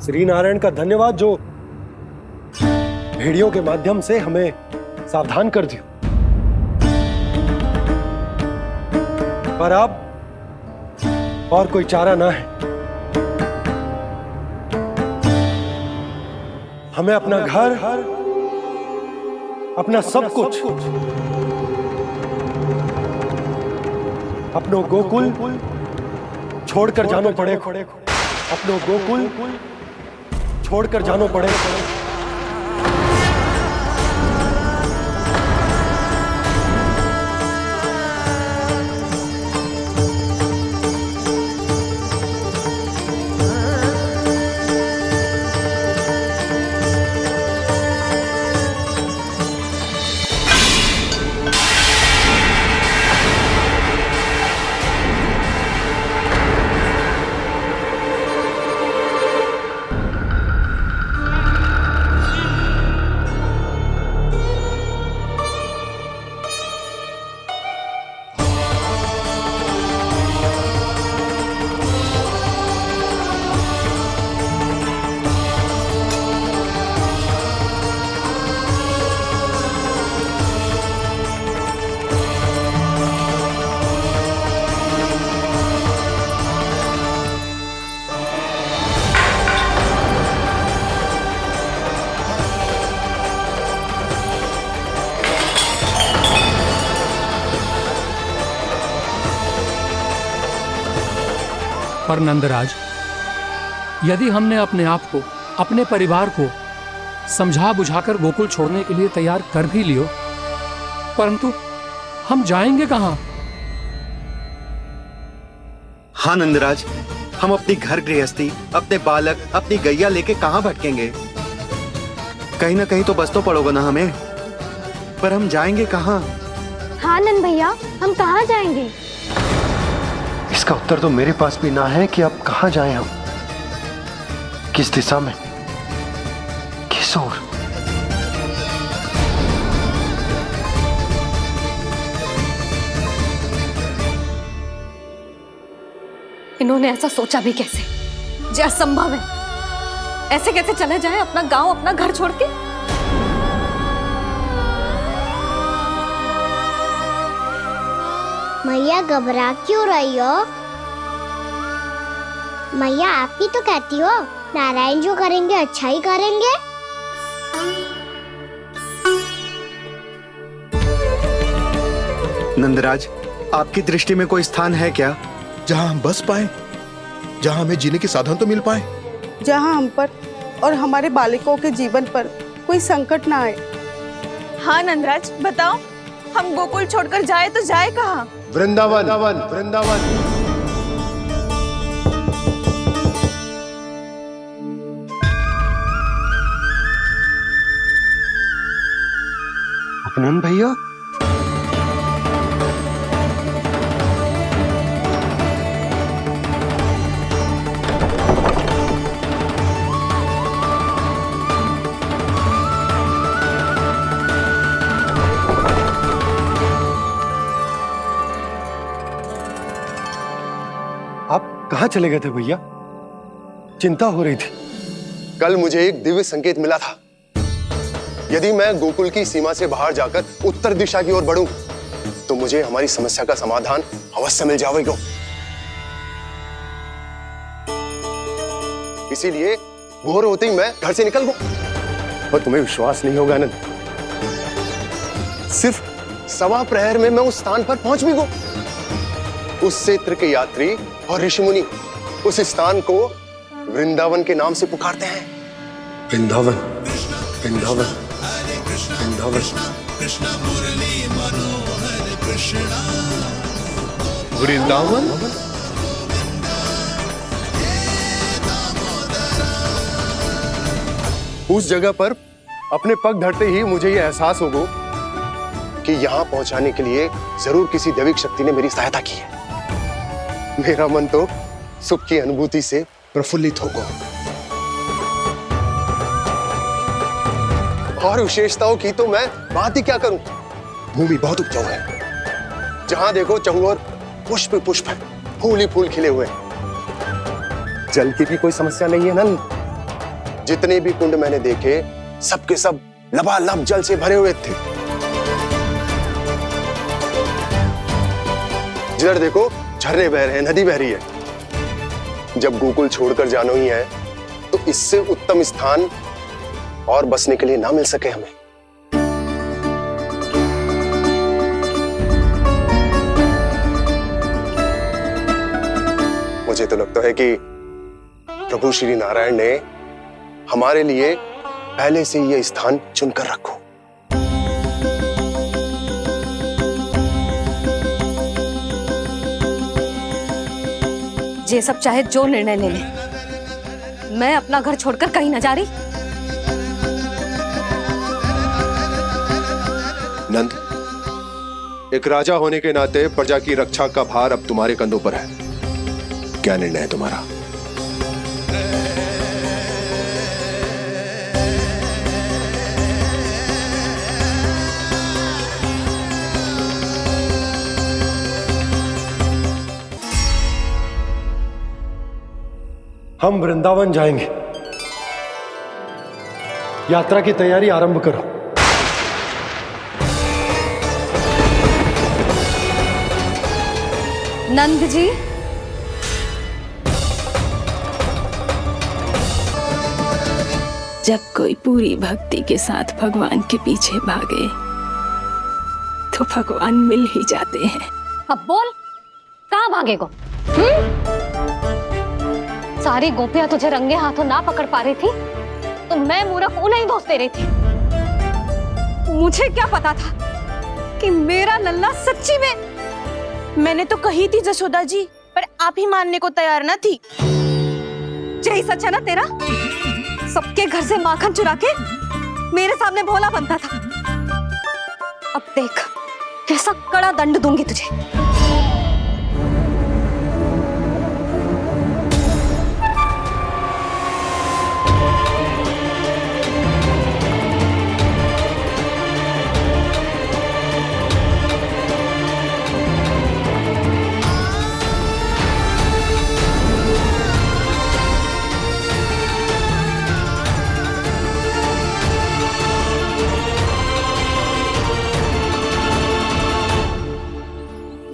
श्री नारायण का धन्यवाद जो भेड़ियों के माध्यम से हमें सावधान कर दिया। पर अब और कोई चारा ना है। हमें अपना घर, अपना सब कुछ, अपनो गोकुल छोड़कर जानो पड़े। अपनो गोकुल छोड़कर जानो पड़े। पर नंदराज, यदि हमने अपने आप को, अपने परिवार को समझा बुझाकर गोकुल छोड़ने के लिए तैयार कर भी लियो, परंतु हम जाएंगे कहां? हाँ नंदराज, हम अपनी घर गृहस्थी, अपने बालक, अपनी गैया लेके कहाँ भटकेंगे? कहीं ना कहीं तो बस तो पड़ोगे ना हमें, पर हम जाएंगे कहाँ? हाँ नंद भैया, हम कहाँ जाएंगे? इसका उत्तर तो मेरे पास भी ना है कि अब कहाँ जाएं हम, किस दिशा में, किस ओर। इन्होंने ऐसा सोचा भी कैसे? जो असंभव है। ऐसे कैसे चले जाएं अपना गांव, अपना घर छोड़ के? मैया घबरा क्यों रही हो? मैया आप ही तो कहती हो नारायण जो करेंगे अच्छा ही करेंगे। नंदराज, आपकी दृष्टि में कोई स्थान है क्या जहां हम बस पाए, जहां हमें जीने के साधन तो मिल पाए, जहाँ हम पर और हमारे बालकों के जीवन पर कोई संकट ना आए? हाँ नंदराज, बताओ, हम गोकुल छोड़कर जाए तो जाए कहाँ? वृंदावन, वृंदावन। उपनंद भैया, कहाँ चले गए थे भैया? चिंता हो रही थी। कल मुझे एक दिव्य संकेत मिला था। यदि मैं गोकुल की सीमा से बाहर जाकर उत्तर दिशा की ओर बढ़ूं, तो मुझे हमारी समस्या का समाधान अवश्य मिल जाएगा। इसीलिए भोर होते ही मैं घर से निकल गया। और तुम्हें विश्वास नहीं होगा आनंद, सिर्फ सवा प्रहर में मैं उस स्थान पर पहुंच भी गया। उस क्षेत्र के यात्री और ऋषि मुनि उस स्थान को वृंदावन के नाम से पुकारते हैं। वृंदावन, वृंदावन, वृंदावन। कृष्ण मुरली मनोहर कृष्णा, वृंदावन। उस जगह पर अपने पग धरते ही मुझे यह एहसास होगा कि यहां पहुंचाने के लिए जरूर किसी दैविक शक्ति ने मेरी सहायता की है। मेरा मन तो सुख की अनुभूति से प्रफुल्लित होगा। और विशेषताओं की तो मैं बात ही क्या करूं। भूमि बहुत उपजाऊ है, जहां देखो चहुओर पुष्प पुष्प है, फूल ही फूल खिले हुए हैं। जल की भी कोई समस्या नहीं है नंद। जितने भी कुंड मैंने देखे, सबके सब लबालब जल से भरे हुए थे। जिधर देखो झरने बह रहे हैं, नदी बह रही है। जब गोकुल छोड़कर जाना ही है, तो इससे उत्तम स्थान और बसने के लिए ना मिल सके हमें। मुझे तो लगता है कि प्रभु श्री नारायण ने हमारे लिए पहले से यह स्थान चुनकर रखो। ये सब चाहे जो निर्णय ले ले, मैं अपना घर छोड़कर कहीं न जा रही। नंद, एक राजा होने के नाते प्रजा की रक्षा का भार अब तुम्हारे कंधों पर है। क्या निर्णय है तुम्हारा? हम वृंदावन जाएंगे। यात्रा की तैयारी आरंभ करो। नंद जी, जब कोई पूरी भक्ति के साथ भगवान के पीछे भागे, तो भगवान मिल ही जाते हैं। अब बोल, कहाँ भागेगा? सारी गोपियां तुझे रंगे हाथों ना पकड़ पा रही थी तो मैं मूर्ख उन्हें ही दोष दे रही थी। मुझे क्या पता था कि मेरा लल्ला सच्ची में। मैंने तो कही थी जसोदा जी, पर आप ही मानने को तैयार न थी। यही सच है ना तेरा? सबके घर से माखन चुरा के मेरे सामने भोला बनता था। अब देख कैसा कड़ा दंड दूंगी तुझे।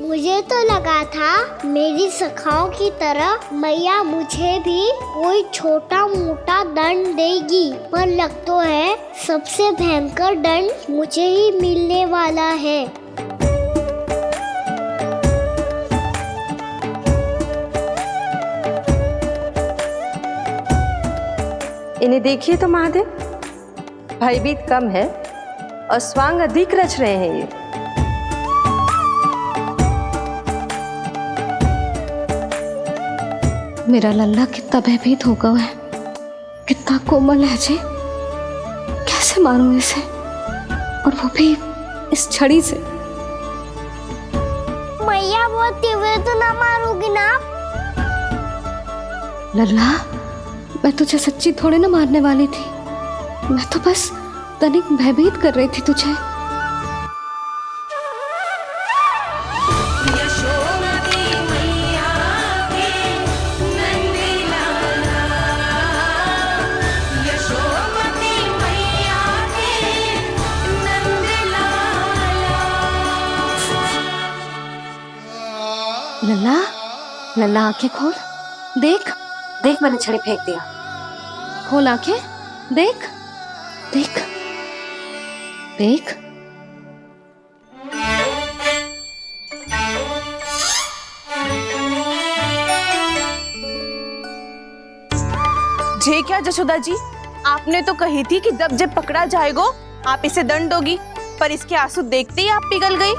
मुझे तो लगा था मेरी सखाओं की तरह मैया मुझे भी कोई छोटा मोटा दंड देगी, पर लग तो है सबसे भयंकर दंड मुझे ही मिलने वाला है। इन्हें देखिए तो महादेव, भयभीत कम है और स्वांग अधिक रच रहे हैं ये। मेरा लल्ला कितना भयभीत होगा है, कितना कोमल है जी। कैसे मारूं इसे, और वो भी इस छड़ी से। मैया बहुत तीव्र तो ना मारोगी ना? लल्ला मैं तुझे सच्ची थोड़े ना मारने वाली थी, मैं तो बस तनिक भयभीत कर रही थी तुझे। लल्ला लल्ला आंखें खोल, देख देख मैंने छड़ी फेंक दिया। खोल आंखें, देख देख देख। जे क्या जशोदा जी, आपने तो कही थी कि जब पकड़ा जाएगा आप इसे दंड दोगी, पर इसके आंसू देखते ही आप पिघल गई।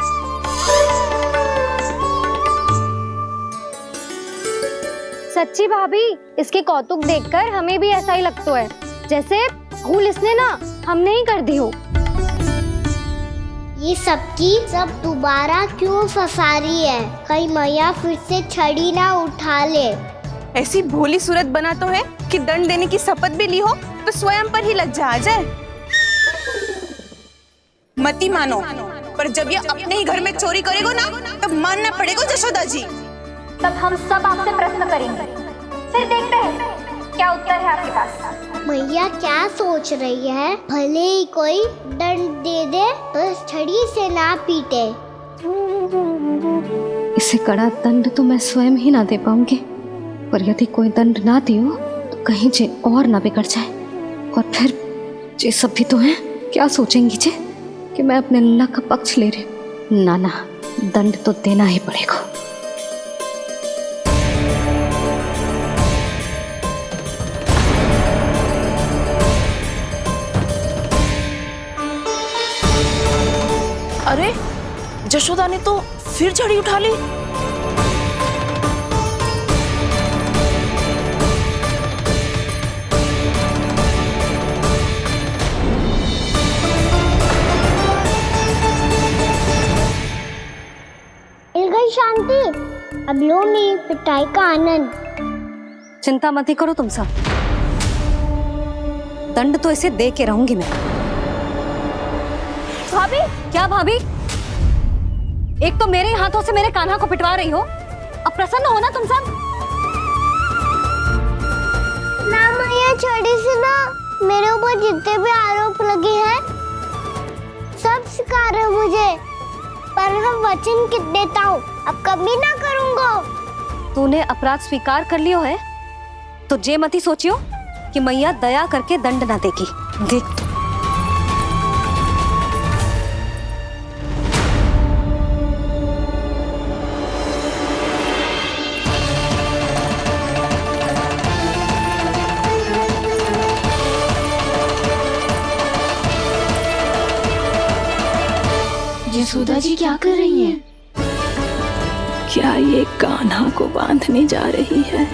सच्ची भाभी, इसके कौतुक देखकर हमें भी ऐसा ही लगता है जैसे भूल इसने ना हमने ही कर दी हो। ये सबकी सब दोबारा क्यों फंसा रही है? कहीं मैया फिर से छड़ी ना उठा ले। ऐसी भोली सूरत बना तो है कि दंड देने की शपथ भी ली हो तो स्वयं पर ही लज्जा आ जाए। मती मानो, पर जब ये अपने ही घर में चोरी करेगा ना तब मानना पड़ेगा जशोदा जी। तब हम सब आपसे प्रश्न करेंगे, फिर देखते हैं क्या उत्तर है आपके पास। मैया क्या सोच रही है? भले ही कोई दंड दे दे, बस छड़ी से ना पीटे। इसे कड़ा दंड तो मैं स्वयं ही ना दे पाऊंगी, पर यदि कोई दंड ना दियो तो कहीं जे और ना बिगड़ जाए, और फिर जे सब भी तो हैं, क्या सोचेंगी जे कि मैं अपने लल्ला का पक्ष ले रही। ना ना, दंड तो देना ही पड़ेगा। अरे जशोदा ने तो फिर छड़ी उठा ली। मिल गई शांति, अब लो मेरी पिटाई का आनंद। चिंता मत ही करो तुम सब, दंड तो इसे दे के रहूंगी मैं। भाभी, क्या भाभी? एक तो मेरे हाथों से मेरे कान्हा को पिटवा रही हो, अब प्रसन्न हो ना तुम सब? ना मैया, छड़ी से ना मेरे ऊपर जितने भी आरोप लगे हैं सब स्वीकार है मुझे, पर मैं वचन कित देता हूँ अब कभी ना करूँगा। तूने अपराध स्वीकार कर लियो है तो जे मत ही सोचियो कि मैया दया करके दंड ना देगी। देख जसोदा जी क्या कर रही हैं? क्या ये कान्हा को बांधने जा रही है?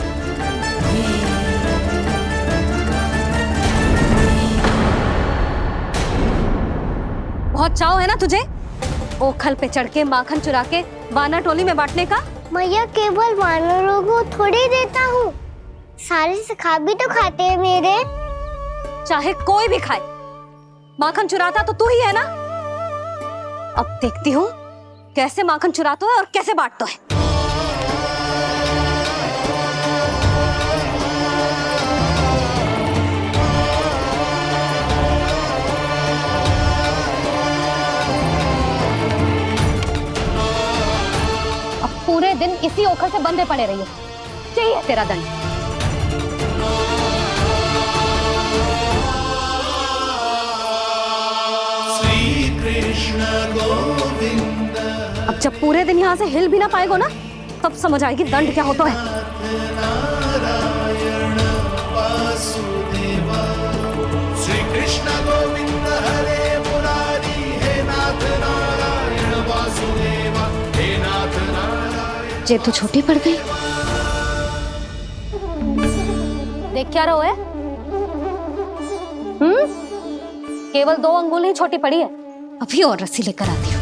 बहुत चाव है ना तुझे ओखल पे चढ़ के माखन चुरा के वानर टोली में बांटने का? मैया केवल वानरों को थोड़ी देता हूँ, सारे सिखा भी तो खाते हैं मेरे। चाहे कोई भी खाए, माखन चुराता तो तू ही है ना। अब देखती हूँ कैसे माखन चुराता है और कैसे बांटता है। अब पूरे दिन इसी ओखल से बंधे पड़े रहिए, चाहिए तेरा दंड। अब जब पूरे दिन यहाँ से हिल भी ना पाएगो ना, तब समझ आएगी दंड क्या होता है। श्री कृष्ण गोविंद हरे मुरारी, हे नाथ नारायण वासुदेवा, हे नाथ नारायण। जे तो छोटी पड़ गई। देख क्या रहो है? केवल 2 अंगुल ही छोटी पड़ी है, अभी और रस्सी लेकर आती हूँ।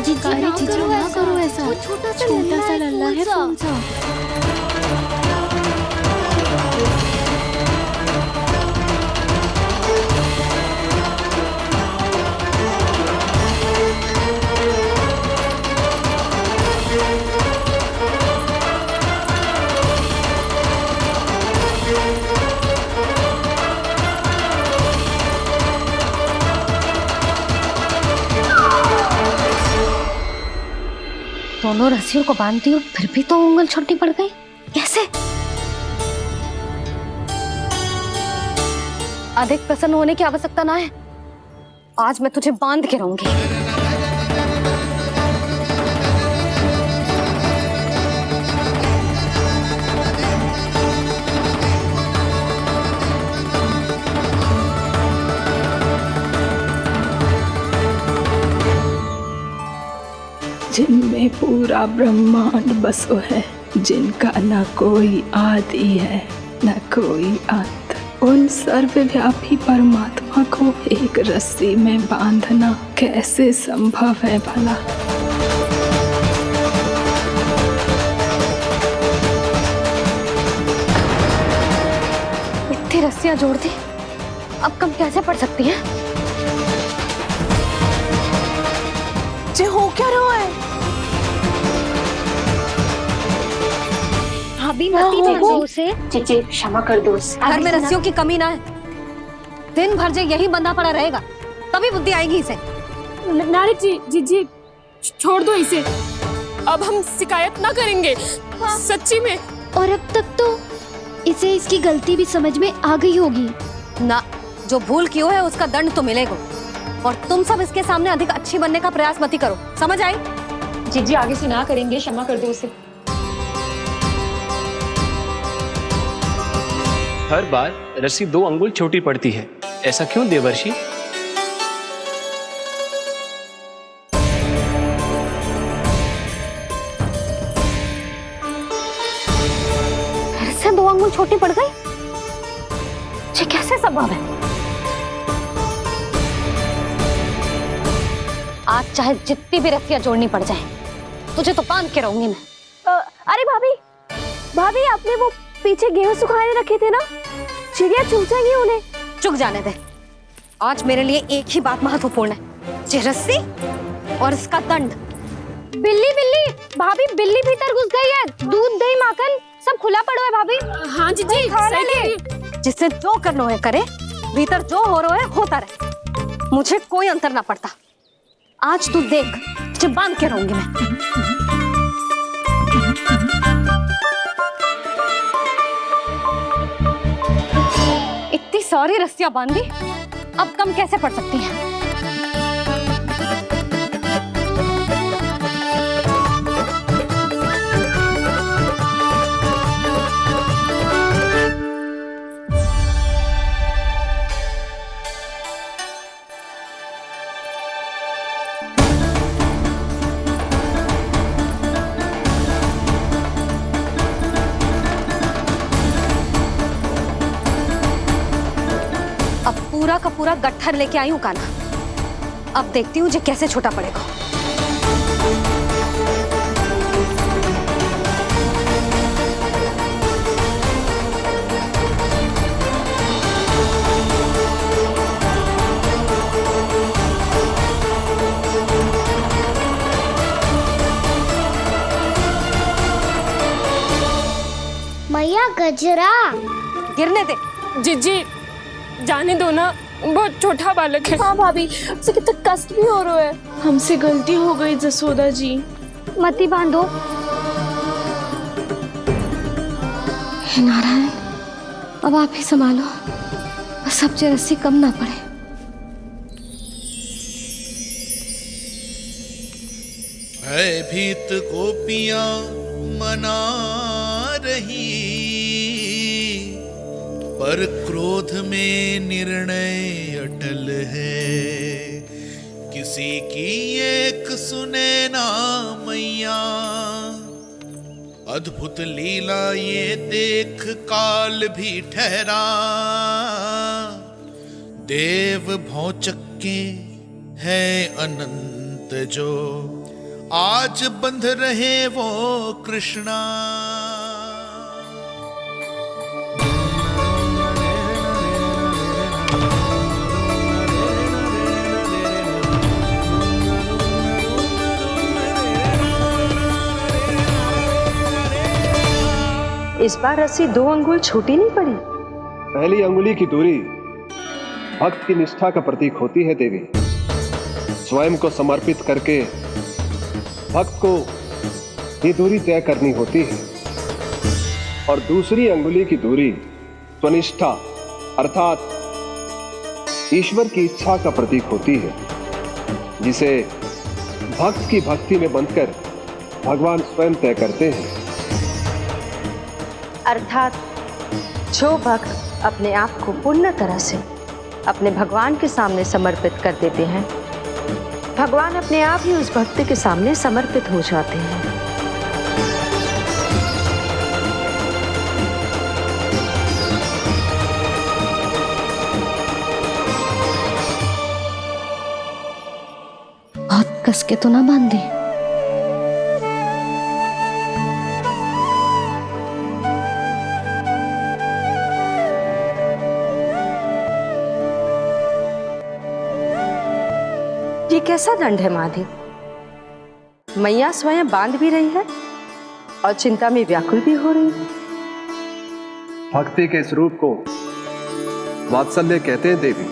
जीजी ना करो ऐसा, छोटा सा लल्ला है कौन सा? दोनों रस्सियों को बांधती हूँ, फिर भी तो उंगल छोटी पड़ गई। कैसे? अधिक प्रसन्न होने की आवश्यकता ना है, आज मैं तुझे बांध के रहूंगी। जिनमें पूरा ब्रह्मांड बसो है, जिनका न कोई आदि है न कोई अंत, उन सर्वव्यापी परमात्मा को एक रस्सी में बांधना कैसे संभव है भला? इतनी रस्सियां जोड़ दी, अब कम कैसे पड़ सकती हैं? जे हो क्या रहा है? भाभी मती देखो उसे। जीजी क्षमा कर दो उसे। घर में रस्सियों की कमी ना है, दिन भर जे यही बंधा पड़ा रहेगा, तभी बुद्धि आएगी इसे। नारी जी छोड़ दो इसे, अब हम शिकायत ना करेंगे। सच्ची में। और अब तक तो इसे इसकी गलती भी समझ में आ गई होगी ना। जो भूल की है उसका दंड तो मिलेगा, और तुम सब इसके सामने अधिक अच्छी बनने का प्रयास मत करो, समझ आई? जीजी आगे से ना करेंगे, क्षमा कर दो उसे। हर बार रस्सी 2 अंगुल छोटी पड़ती है, ऐसा क्यों देवर्षि? फिर से 2 अंगुल छोटी पड़ गई? ये कैसे संभव है? आज चाहे जितनी भी रस्सियां जोड़नी पड़ जाए, तुझे तो बांध के रहूंगी मैं। अरे भाभी आपने वो पीछे गेहूं सुखाने रखे थे ना, चिड़िया चुग जाएंगी उन्हें। चुग जाने दे, आज मेरे लिए एक ही बात महत्वपूर्ण है, ये रस्सी और इसका दंड। बिल्ली भाभी, बिल्ली भीतर घुस गई है, दूध दही माखन सब खुला पड़ा है भाभी। हाँ जीजी सही कह रही है। जिससे जो करना है करे, भीतर जो हो रहा है होता रहे, मुझे कोई अंतर ना पड़ता। आज तू देख, तुझे बांध के रहूंगी मैं। इतनी सारी रस्सियां बांधी, अब कम कैसे पड़ सकती हैं? पूरा का पूरा गट्ठर लेके आई हूँ कान्हा। अब देखती हूँ जे कैसे छोटा पड़ेगा। मैया गजरा गिरने दे। जीजी जाने दो ना, बहुत छोटा बालक है। हाँ भाभी, उसे कितना कष्ट भी हो रहा है। हमसे गलती हो गई जसोदा जी। मती बांधो। हे नारायण, अब आप ही संभालो, बस अब रस्सी कम ना पड़े। भयभीत गोपियां मना रही, पर क्रोध में निर्णय अटल है। किसी की एक सुने ना मैया, अद्भुत लीला ये देख काल भी ठहरा। देव भौचक्के है अनंत जो, आज बंध रहे वो कृष्णा। इस बार रस्सी 2 अंगुल छोटी नहीं पड़ी। पहली अंगुली की दूरी भक्त की निष्ठा का प्रतीक होती है देवी। स्वयं को समर्पित करके भक्त को ये दूरी तय करनी होती है। और दूसरी अंगुली की दूरी स्वनिष्ठा अर्थात ईश्वर की इच्छा का प्रतीक होती है, जिसे भक्त की भक्ति में बंधकर भगवान स्वयं तय करते हैं। अर्थात जो भक्त अपने आप को पूर्ण तरह से अपने भगवान के सामने समर्पित कर देते हैं, भगवान अपने आप ही उस भक्त के सामने समर्पित हो जाते हैं। बहुत कस के तो ना बांधी। ये कैसा दंड है माधे? मैया स्वयं बांध भी रही है और चिंता में व्याकुल भी हो रही है। भक्ति के स्वरूप को वात्सल्य कहते हैं देवी।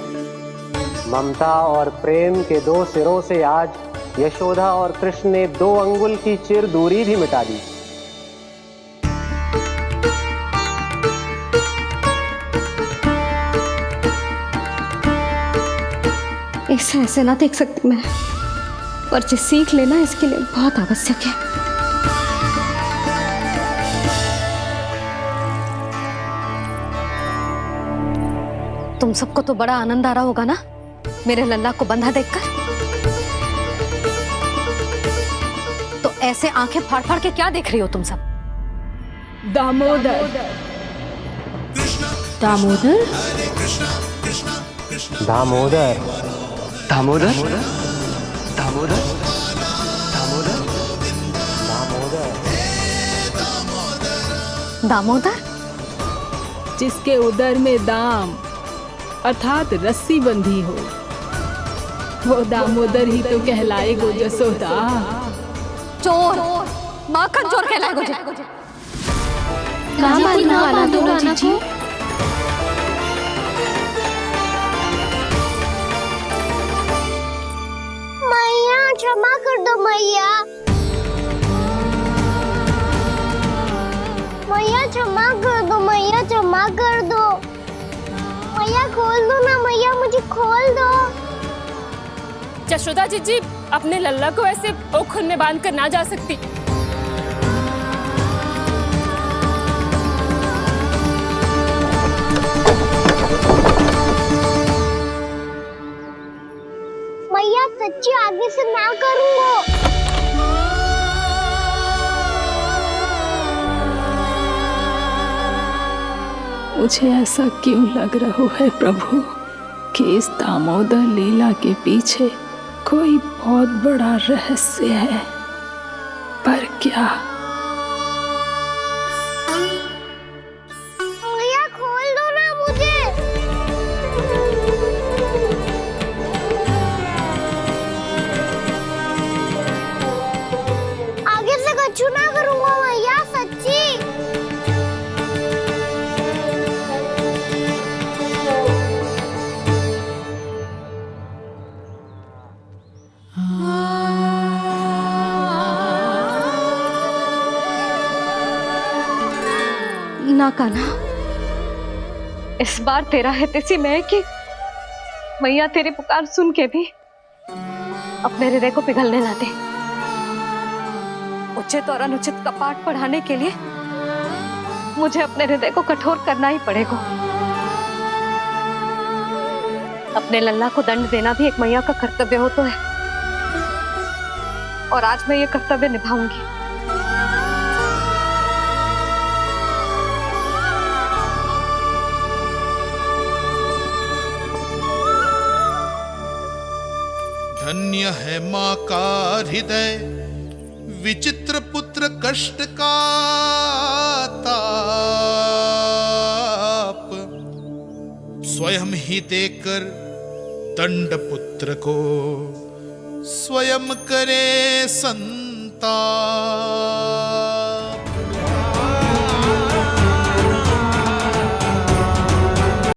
ममता और प्रेम के 2 सिरों से आज यशोदा और कृष्ण ने 2 अंगुल की चिर दूरी भी मिटा दी। इसे ऐसे ना देख सकती मैं, पर जो सीख लेना इसके लिए बहुत आवश्यक है। तुम सबको तो बड़ा आनंद आ रहा होगा ना मेरे लल्ला को बंधा देखकर। तो ऐसे आंखें फाड़ फाड़ के क्या देख रही हो तुम सब? दामोदर। दामोदर? दामोदर। दामोदर? दामोदर? दामोदर? जिसके उदर में दाम अर्थात रस्सी बंधी हो, वो दामोदर ही तो कहलाएगो जसोदा। चोर, माखन चोर कहलाएगो। कहाँ मालूम वाला दोनों जीजी? मैया क्षमा कर दो मैया। मैया क्षमा कर दो, मैया क्षमा कर दो। मैया खोल दो ना मैया, मुझे खोल दो। जशोदा जीजी अपने लल्ला को ऐसे ओखल में बांध कर ना जा सकती। मैया सच्ची आगे से ना करूंगा। मुझे ऐसा क्यों लग रहा है प्रभु कि इस दामोदर लीला के पीछे कोई बहुत बड़ा रहस्य है, पर क्या? भैया खोल दो ना मुझे। आगे से कछु ना करूंगा भैया, सच्ची। ना कान्हा, इस बार तेरा है तेसी में कि मैया तेरी पुकार सुन के भी अपने हृदय को पिघलने ना दे। उचित और अनुचित का पाठ पढ़ाने के लिए मुझे अपने हृदय को कठोर करना ही पड़ेगा। अपने लल्ला को दंड देना भी एक मैया का कर्तव्य हो तो है, और आज मैं ये कर्तव्य निभाऊंगी। धन्य है माँ का हृदय, विचित्र पुत्र कष्ट का ताप, स्वयं ही देकर दंड पुत्र को स्वयं करे संताप।